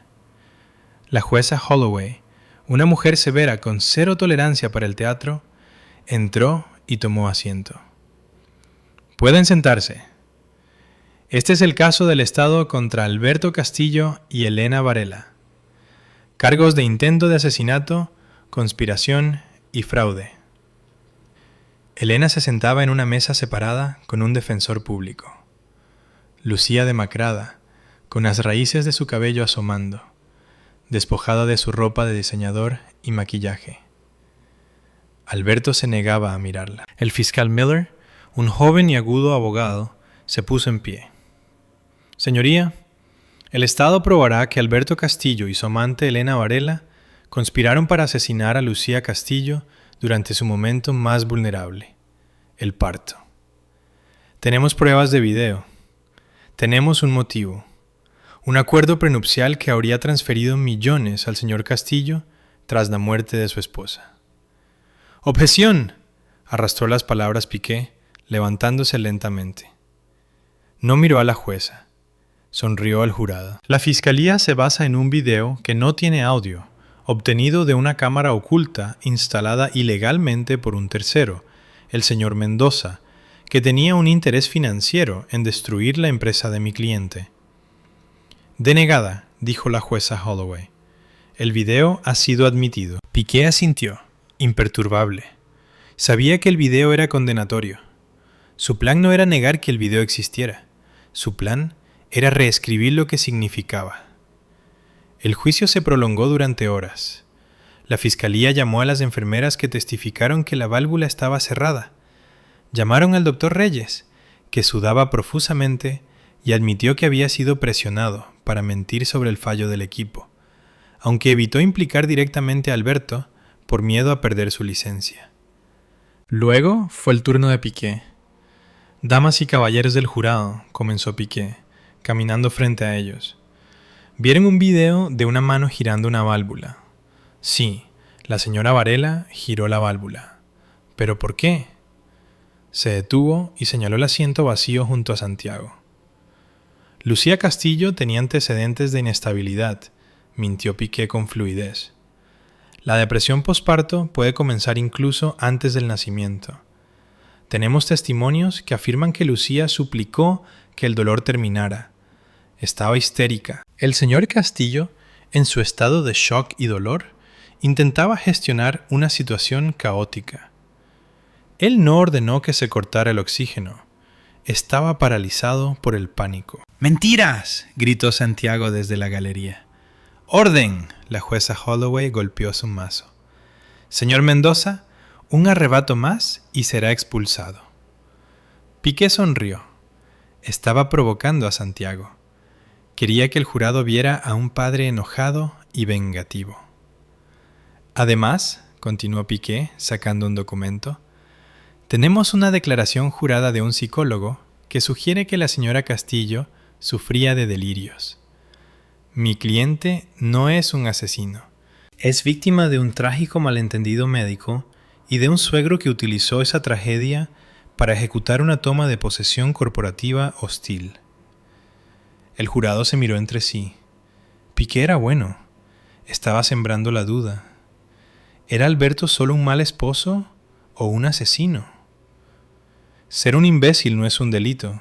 Speaker 1: La jueza Holloway, una mujer severa con cero tolerancia para el teatro, entró y tomó asiento. Pueden sentarse. Este es el caso del Estado contra Alberto Castillo y Elena Varela. Cargos de intento de asesinato, conspiración y fraude. Elena se sentaba en una mesa separada con un defensor público. Lucía demacrada, con las raíces de su cabello asomando, despojada de su ropa de diseñador y maquillaje. Alberto se negaba a mirarla. El fiscal Miller, un joven y agudo abogado, se puso en pie. Señoría, el Estado probará que Alberto Castillo y su amante Elena Varela conspiraron para asesinar a Lucía Castillo durante su momento más vulnerable, el parto. Tenemos pruebas de video. Tenemos un motivo. Un acuerdo prenupcial que habría transferido millones al señor Castillo tras la muerte de su esposa. ¡Objeción!, arrastró las palabras Piqué, levantándose lentamente. No miró a la jueza. Sonrió al jurado. La fiscalía se basa en un video que no tiene audio, obtenido de una cámara oculta instalada ilegalmente por un tercero, el señor Mendoza, que tenía un interés financiero en destruir la empresa de mi cliente. Denegada, dijo la jueza Holloway. El video ha sido admitido. Piqué asintió, imperturbable. Sabía que el video era condenatorio. Su plan no era negar que el video existiera. Su plan era reescribir lo que significaba. El juicio se prolongó durante horas. La fiscalía llamó a las enfermeras que testificaron que la válvula estaba cerrada. Llamaron al doctor Reyes, que sudaba profusamente y admitió que había sido presionado para mentir sobre el fallo del equipo, aunque evitó implicar directamente a Alberto por miedo a perder su licencia. Luego fue el turno de Piqué. Damas y caballeros del jurado, comenzó Piqué, caminando frente a ellos. Vieron un video de una mano girando una válvula. Sí, la señora Varela giró la válvula. ¿Pero por qué? Se detuvo y señaló el asiento vacío junto a Santiago. Lucía Castillo tenía antecedentes de inestabilidad, mintió Piqué con fluidez. La depresión posparto puede comenzar incluso antes del nacimiento. Tenemos testimonios que afirman que Lucía suplicó que el dolor terminara. Estaba histérica. El señor Castillo, en su estado de shock y dolor, intentaba gestionar una situación caótica. Él no ordenó que se cortara el oxígeno. Estaba paralizado por el pánico. ¡Mentiras!, gritó Santiago desde la galería. ¡Orden!, la jueza Holloway golpeó su mazo. Señor Mendoza, un arrebato más y será expulsado. Piqué sonrió. Estaba provocando a Santiago. Quería que el jurado viera a un padre enojado y vengativo. Además, continuó Piqué, sacando un documento, tenemos una declaración jurada de un psicólogo que sugiere que la señora Castillo sufría de delirios. Mi cliente no es un asesino. Es víctima de un trágico malentendido médico y de un suegro que utilizó esa tragedia para ejecutar una toma de posesión corporativa hostil. El jurado se miró entre sí. Piqué era bueno. Estaba sembrando la duda. ¿Era Alberto solo un mal esposo o un asesino? Ser un imbécil no es un delito,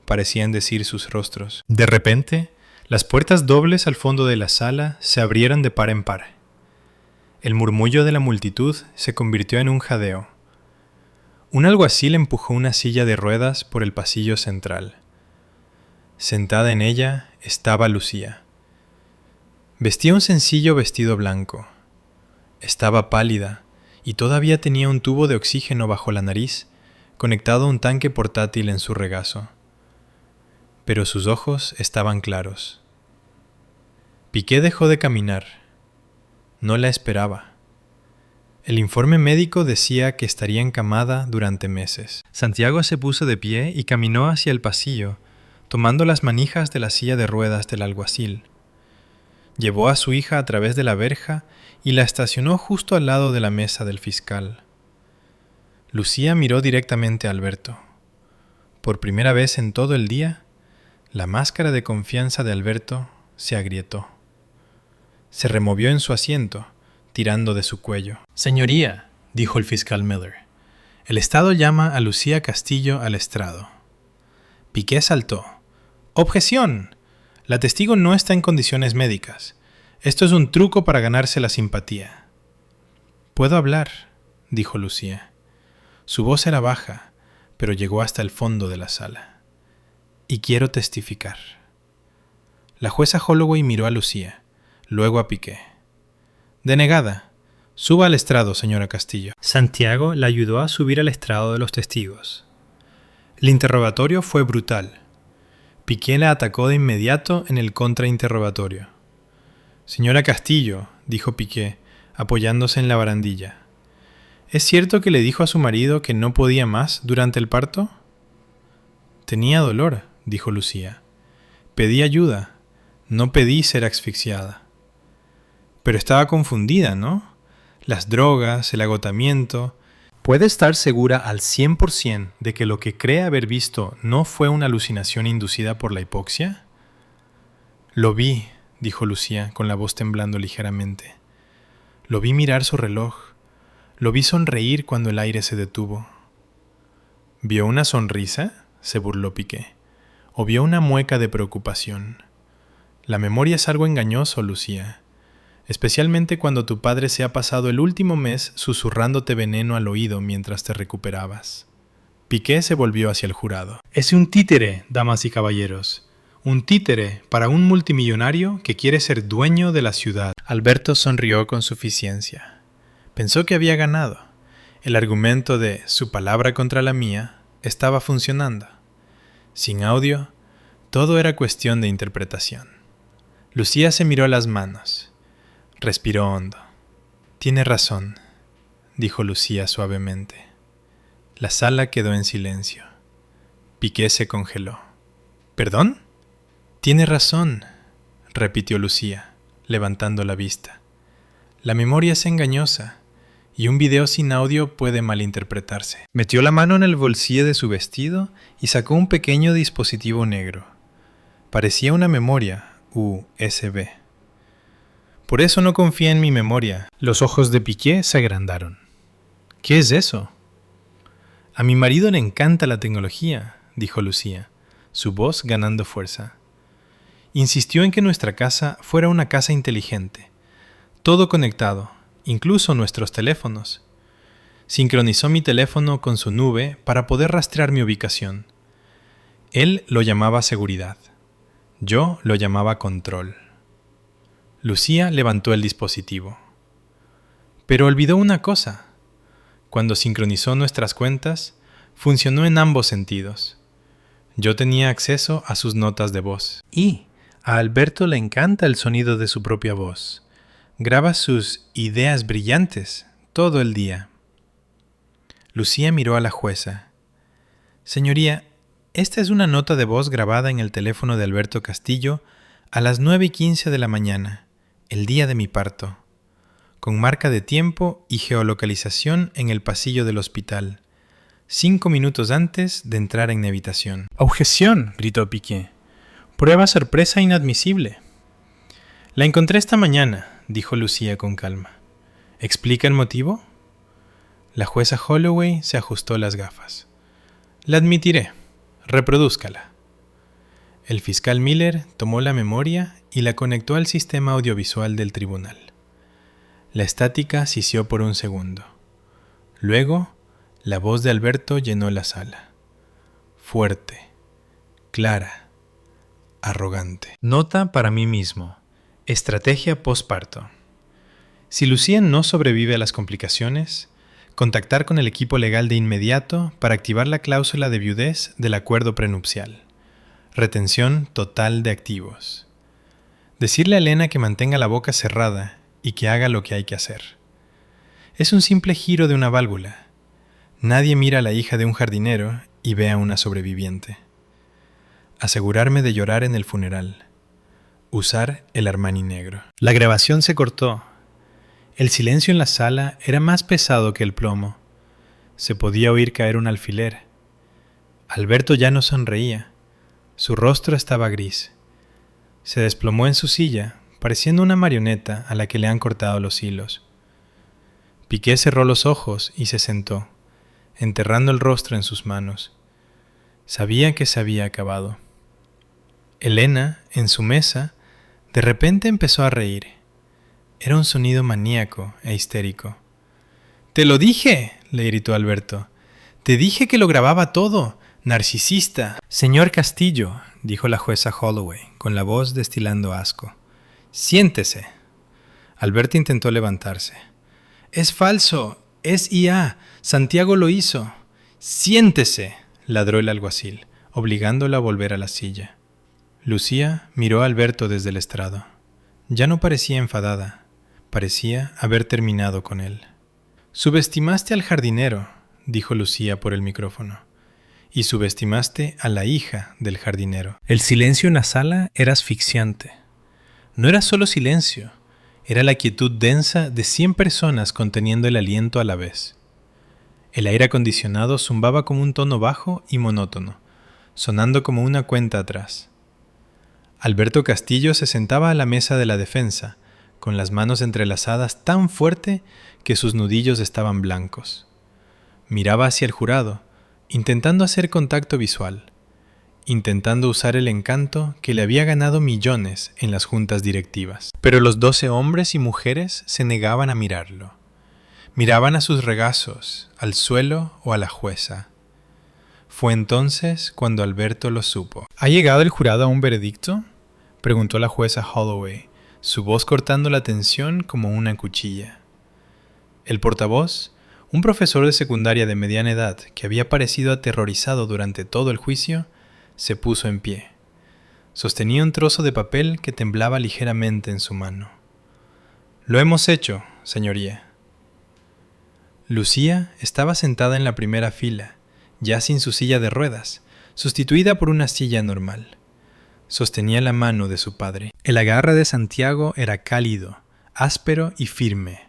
Speaker 1: parecían decir sus rostros. De repente, las puertas dobles al fondo de la sala se abrieron de par en par. El murmullo de la multitud se convirtió en un jadeo. Un alguacil empujó una silla de ruedas por el pasillo central. Sentada en ella estaba Lucía. Vestía un sencillo vestido blanco. Estaba pálida y todavía tenía un tubo de oxígeno bajo la nariz, conectado a un tanque portátil en su regazo. Pero sus ojos estaban claros. Piqué dejó de caminar. No la esperaba. El informe médico decía que estaría encamada durante meses. Santiago se puso de pie y caminó hacia el pasillo, tomando las manijas de la silla de ruedas del alguacil. Llevó a su hija a través de la verja y la estacionó justo al lado de la mesa del fiscal. Lucía miró directamente a Alberto. Por primera vez en todo el día, la máscara de confianza de Alberto se agrietó. Se removió en su asiento, tirando de su cuello. «Señoría», dijo el fiscal Miller, «el Estado llama a Lucía Castillo al estrado». Piqué saltó. «¡Objeción! La testigo no está en condiciones médicas. Esto es un truco para ganarse la simpatía». «Puedo hablar», dijo Lucía. Su voz era baja, pero llegó hasta el fondo de la sala. «Y quiero testificar». La jueza Holloway miró a Lucía, luego a Piqué. «Denegada, suba al estrado, señora Castillo». Santiago la ayudó a subir al estrado de los testigos. El interrogatorio fue brutal. Piqué la atacó de inmediato en el contrainterrogatorio. «Señora Castillo», dijo Piqué, apoyándose en la barandilla, «¿es cierto que le dijo a su marido que no podía más durante el parto?» «Tenía dolor», dijo Lucía. «Pedí ayuda. No pedí ser asfixiada». «Pero estaba confundida, ¿no? Las drogas, el agotamiento». «¿Puede estar segura al 100% de que lo que cree haber visto no fue una alucinación inducida por la hipoxia?» «Lo vi», dijo Lucía, con la voz temblando ligeramente. «Lo vi mirar su reloj. Lo vi sonreír cuando el aire se detuvo». «¿Vio una sonrisa?», se burló Piqué. «¿O vio una mueca de preocupación? La memoria es algo engañoso, Lucía. Especialmente cuando tu padre se ha pasado el último mes susurrándote veneno al oído mientras te recuperabas». Piqué se volvió hacia el jurado. «Es un títere, damas y caballeros. Un títere para un multimillonario que quiere ser dueño de la ciudad». Alberto sonrió con suficiencia. Pensó que había ganado. El argumento de «su palabra contra la mía» estaba funcionando. Sin audio, todo era cuestión de interpretación. Lucía se miró las manos. Respiró hondo. «Tiene razón», dijo Lucía suavemente. La sala quedó en silencio. Piqué se congeló. «¿Perdón?» «Tiene razón», repitió Lucía, levantando la vista. «La memoria es engañosa, y un video sin audio puede malinterpretarse». Metió la mano en el bolsillo de su vestido y sacó un pequeño dispositivo negro. Parecía una memoria USB. «Por eso no confía en mi memoria». Los ojos de Piqué se agrandaron. «¿Qué es eso?» «A mi marido le encanta la tecnología», dijo Lucía, su voz ganando fuerza. «Insistió en que nuestra casa fuera una casa inteligente. Todo conectado, incluso nuestros teléfonos. Sincronizó mi teléfono con su nube para poder rastrear mi ubicación. Él lo llamaba seguridad. Yo lo llamaba control». Lucía levantó el dispositivo. «Pero olvidó una cosa. Cuando sincronizó nuestras cuentas, funcionó en ambos sentidos. Yo tenía acceso a sus notas de voz. Y a Alberto le encanta el sonido de su propia voz. Graba sus ideas brillantes todo el día». Lucía miró a la jueza. «Señoría, esta es una nota de voz grabada en el teléfono de Alberto Castillo a las 9:15 de la mañana, el día de mi parto, con marca de tiempo y geolocalización en el pasillo del hospital, 5 minutos antes de entrar en mi habitación». «¡Objeción!», gritó Piqué. «Prueba sorpresa inadmisible». «La encontré esta mañana», dijo Lucía con calma. «¿Explica el motivo?» La jueza Holloway se ajustó las gafas. «La admitiré. Reprodúzcala». El fiscal Miller tomó la memoria y la conectó al sistema audiovisual del tribunal. La estática sisió por un segundo. Luego, la voz de Alberto llenó la sala. Fuerte, clara, arrogante. Nota para mí mismo. Estrategia postparto. Si Lucía no sobrevive a las complicaciones, contactar con el equipo legal de inmediato para activar la cláusula de viudez del acuerdo prenupcial. Retención total de activos. Decirle a Elena que mantenga la boca cerrada y que haga lo que hay que hacer. Es un simple giro de una válvula. Nadie mira a la hija de un jardinero y ve a una sobreviviente. Asegurarme de llorar en el funeral. Usar el Armani negro. La grabación se cortó. El silencio en la sala era más pesado que el plomo. Se podía oír caer un alfiler. Alberto ya no sonreía. Su rostro estaba gris. Se desplomó en su silla, pareciendo una marioneta a la que le han cortado los hilos. Piqué cerró los ojos y se sentó, enterrando el rostro en sus manos. Sabía que se había acabado. Elena, en su mesa, de repente empezó a reír. Era un sonido maníaco e histérico. «¡Te lo dije!», le gritó Alberto. «¡Te dije que lo grababa todo! ¡Narcisista!». «Señor Castillo», dijo la jueza Holloway, con la voz destilando asco. «Siéntese». Alberto intentó levantarse. «Es falso. Es IA. Santiago lo hizo». «Siéntese», ladró el alguacil, obligándolo a volver a la silla. Lucía miró a Alberto desde el estrado. Ya no parecía enfadada. Parecía haber terminado con él. «Subestimaste al jardinero», dijo Lucía por el micrófono. «Y subestimaste a la hija del jardinero». El silencio en la sala era asfixiante. No era solo silencio, era la quietud densa de 100 personas conteniendo el aliento a la vez. El aire acondicionado zumbaba como un tono bajo y monótono, sonando como una cuenta atrás. Alberto Castillo se sentaba a la mesa de la defensa, con las manos entrelazadas tan fuerte que sus nudillos estaban blancos. Miraba hacia el jurado, intentando hacer contacto visual, intentando usar el encanto que le había ganado millones en las juntas directivas. Pero los 12 hombres y mujeres se negaban a mirarlo. Miraban a sus regazos, al suelo o a la jueza. Fue entonces cuando Alberto lo supo. «¿Ha llegado el jurado a un veredicto?», preguntó la jueza Holloway, su voz cortando la tensión como una cuchilla. El portavoz, un profesor de secundaria de mediana edad que había parecido aterrorizado durante todo el juicio, se puso en pie. Sostenía un trozo de papel que temblaba ligeramente en su mano. «Lo hemos hecho, señoría». Lucía estaba sentada en la primera fila, ya sin su silla de ruedas, sustituida por una silla normal. Sostenía la mano de su padre. El agarre de Santiago era cálido, áspero y firme,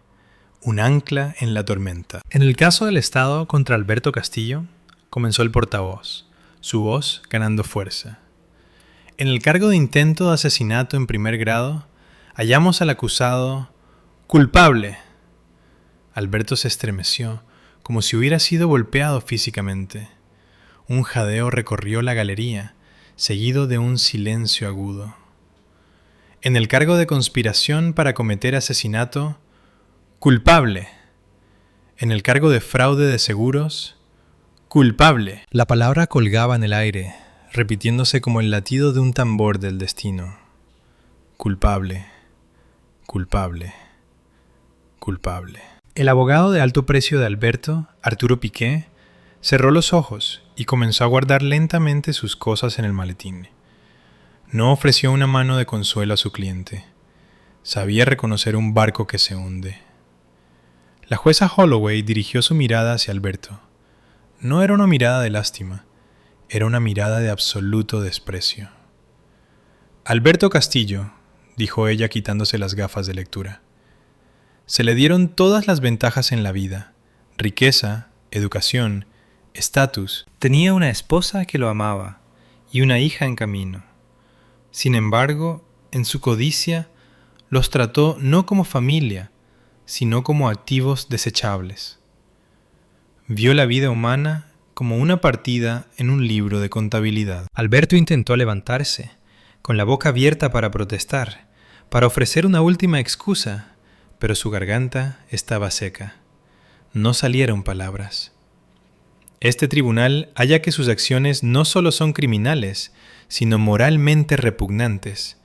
Speaker 1: un ancla en la tormenta. En el caso del Estado contra Alberto Castillo, comenzó el portavoz, su voz ganando fuerza. En el cargo de intento de asesinato en primer grado, hallamos al acusado culpable. Alberto se estremeció, como si hubiera sido golpeado físicamente. Un jadeo recorrió la galería, seguido de un silencio agudo. En el cargo de conspiración para cometer asesinato, culpable. En el cargo de fraude de seguros, culpable. La palabra colgaba en el aire, repitiéndose como el latido de un tambor del destino. Culpable, culpable, culpable. El abogado de alto precio de Alberto, Arturo Piqué, cerró los ojos y comenzó a guardar lentamente sus cosas en el maletín. No ofreció una mano de consuelo a su cliente. Sabía reconocer un barco que se hunde. La jueza Holloway dirigió su mirada hacia Alberto. No era una mirada de lástima, era una mirada de absoluto desprecio. «Alberto Castillo», dijo ella quitándose las gafas de lectura. «Se le dieron todas las ventajas en la vida, riqueza, educación, estatus. Tenía una esposa que lo amaba y una hija en camino. Sin embargo, en su codicia, los trató no como familia, sino como activos desechables. Vio la vida humana como una partida en un libro de contabilidad». Alberto intentó levantarse, con la boca abierta para protestar, para ofrecer una última excusa, pero su garganta estaba seca. No salieron palabras. Este tribunal halla que sus acciones no solo son criminales, sino moralmente repugnantes,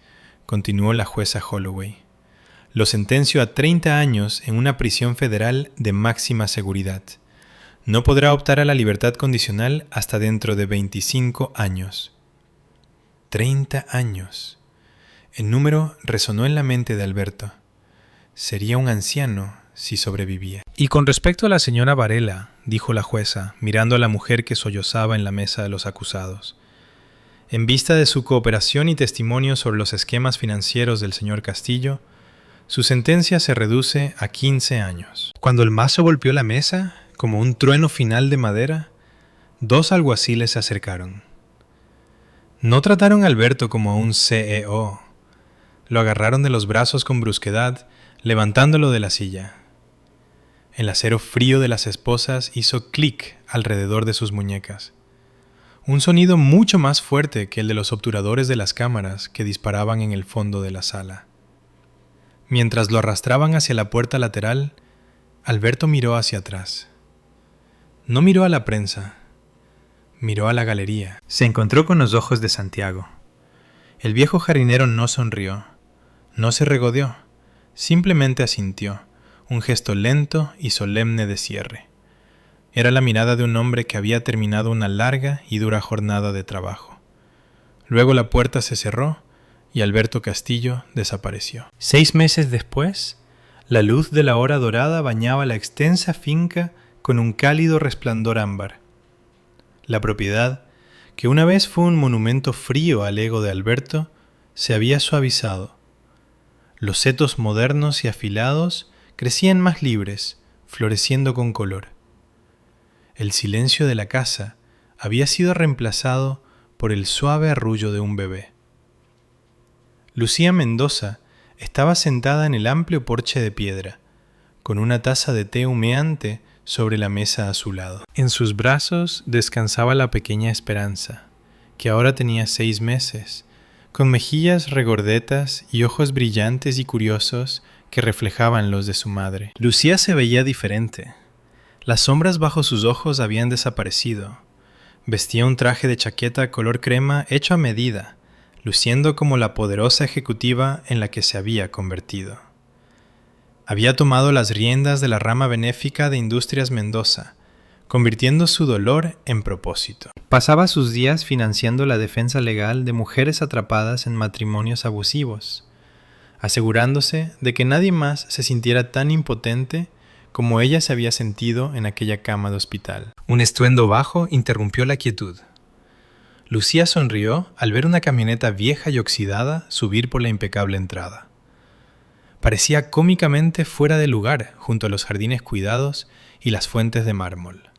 Speaker 1: continuó la jueza Holloway. Lo sentencio a 30 años en una prisión federal de máxima seguridad. No podrá optar a la libertad condicional hasta dentro de 25 años. 30 años. El número resonó en la mente de Alberto. Sería un anciano si sobrevivía. «Y con respecto a la señora Varela», dijo la jueza, mirando a la mujer que sollozaba en la mesa de los acusados. En vista de su cooperación y testimonio sobre los esquemas financieros del señor Castillo, su sentencia se reduce a 15 años. Cuando el mazo golpeó la mesa, como un trueno final de madera, 2 alguaciles se acercaron. No trataron a Alberto como a un CEO. Lo agarraron de los brazos con brusquedad, levantándolo de la silla. El acero frío de las esposas hizo clic alrededor de sus muñecas. Un sonido mucho más fuerte que el de los obturadores de las cámaras que disparaban en el fondo de la sala. Mientras lo arrastraban hacia la puerta lateral, Alberto miró hacia atrás. No miró a la prensa. Miró a la galería. Se encontró con los ojos de Santiago. El viejo jardinero no sonrió, no se regodeó, simplemente asintió, un gesto lento y solemne de cierre. Era la mirada de un hombre que había terminado una larga y dura jornada de trabajo. Luego la puerta se cerró y Alberto Castillo desapareció. 6 meses después, la luz de la hora dorada bañaba la extensa finca con un cálido resplandor ámbar. La propiedad, que una vez fue un monumento frío al ego de Alberto, se había suavizado. Los setos modernos y afilados crecían más libres, floreciendo con color. El silencio de la casa había sido reemplazado por el suave arrullo de un bebé. Lucía Mendoza estaba sentada en el amplio porche de piedra, con una taza de té humeante sobre la mesa a su lado. En sus brazos descansaba la pequeña Esperanza, que ahora tenía 6 meses, con mejillas regordetas y ojos brillantes y curiosos que reflejaban los de su madre. Lucía se veía diferente. Las sombras bajo sus ojos habían desaparecido. Vestía un traje de chaqueta color crema hecho a medida, luciendo como la poderosa ejecutiva en la que se había convertido. Había tomado las riendas de la rama benéfica de Industrias Mendoza, convirtiendo su dolor en propósito. Pasaba sus días financiando la defensa legal de mujeres atrapadas en matrimonios abusivos, asegurándose de que nadie más se sintiera tan impotente como ella se había sentido en aquella cama de hospital. Un estruendo bajo interrumpió la quietud. Lucía sonrió al ver una camioneta vieja y oxidada subir por la impecable entrada. Parecía cómicamente fuera de lugar junto a los jardines cuidados y las fuentes de mármol.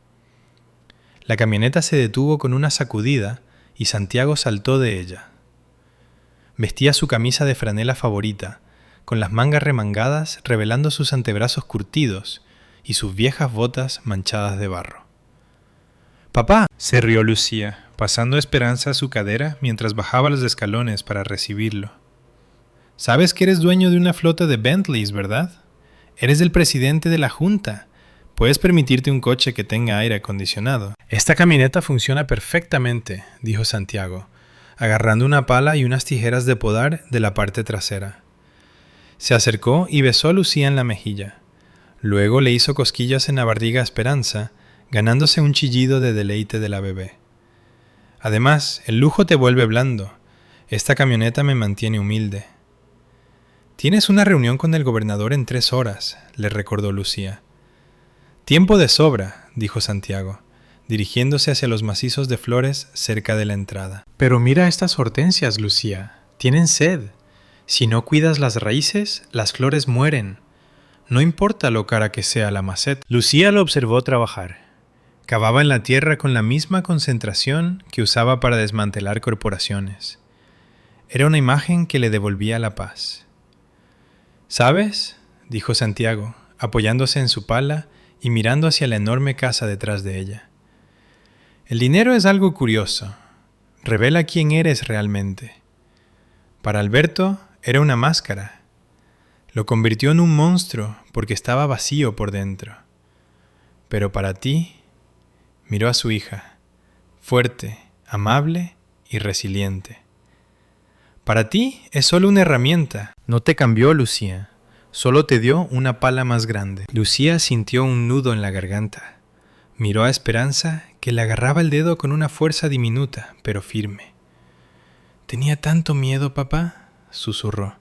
Speaker 1: La camioneta se detuvo con una sacudida y Santiago saltó de ella. Vestía su camisa de franela favorita, con las mangas remangadas revelando sus antebrazos curtidos y sus viejas botas manchadas de barro. «¡Papá!», se rió Lucía, pasando Esperanza a su cadera mientras bajaba los escalones para recibirlo. «Sabes que eres dueño de una flota de Bentleys, ¿verdad? Eres el presidente de la junta. Puedes permitirte un coche que tenga aire acondicionado». «Esta camioneta funciona perfectamente», dijo Santiago, agarrando una pala y unas tijeras de podar de la parte trasera. Se acercó y besó a Lucía en la mejilla. Luego le hizo cosquillas en la barriga a Esperanza, ganándose un chillido de deleite de la bebé. «Además, el lujo te vuelve blando. Esta camioneta me mantiene humilde». «Tienes una reunión con el gobernador en 3 horas», le recordó Lucía. «Tiempo de sobra», dijo Santiago, dirigiéndose hacia los macizos de flores cerca de la entrada. «Pero mira estas hortensias, Lucía. Tienen sed. Si no cuidas las raíces, las flores mueren. No importa lo cara que sea la maceta». Lucía lo observó trabajar. Cavaba en la tierra con la misma concentración que usaba para desmantelar corporaciones. Era una imagen que le devolvía la paz. «¿Sabes?», dijo Santiago, apoyándose en su pala y mirando hacia la enorme casa detrás de ella. «El dinero es algo curioso. Revela quién eres realmente». Para Alberto era una máscara. Lo convirtió en un monstruo porque estaba vacío por dentro. Pero para ti, miró a su hija, fuerte, amable y resiliente. Para ti es solo una herramienta. No te cambió, Lucía. Solo te dio una pala más grande. Lucía sintió un nudo en la garganta. Miró a Esperanza, que le agarraba el dedo con una fuerza diminuta, pero firme. «Tenía tanto miedo, papá», susurró.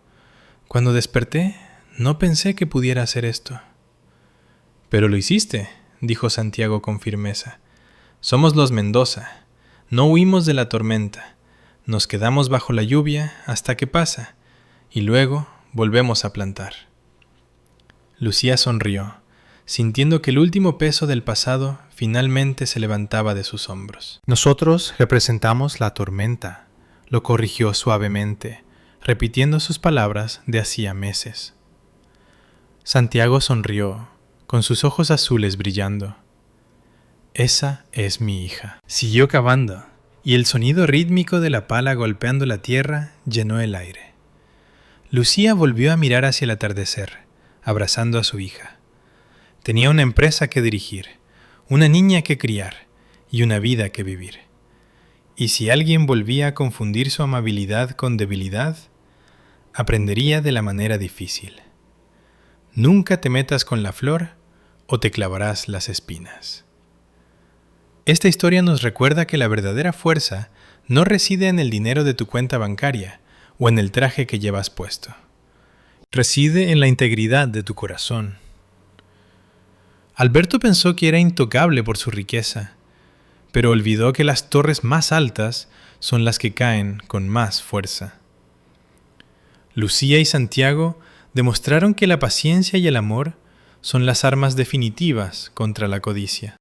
Speaker 1: «Cuando desperté, no pensé que pudiera hacer esto». «Pero lo hiciste», dijo Santiago con firmeza. «Somos los Mendoza. No huimos de la tormenta. Nos quedamos bajo la lluvia hasta que pasa, y luego volvemos a plantar». Lucía sonrió. sintiendo que el último peso del pasado finalmente se levantaba de sus hombros.
Speaker 2: Nosotros representamos la tormenta, lo corrigió suavemente, repitiendo sus palabras de hacía meses. Santiago sonrió, con sus ojos azules brillando. Esa es mi hija. Siguió cavando, y el sonido rítmico de la pala golpeando la tierra llenó el aire. Lucía volvió a mirar hacia el atardecer, abrazando a su hija. Tenía una empresa que dirigir, una niña que criar y una vida que vivir. Y si alguien volvía a confundir su amabilidad con debilidad, aprendería de la manera difícil. Nunca te metas con la flor o te clavarás las espinas. Esta historia nos recuerda que la verdadera fuerza no reside en el dinero de tu cuenta bancaria o en el traje que llevas puesto. Reside en la integridad de tu corazón. Alberto pensó que era intocable por su riqueza, pero olvidó que las torres más altas son las que caen con más fuerza. Lucía y Santiago demostraron que la paciencia y el amor son las armas definitivas contra la codicia.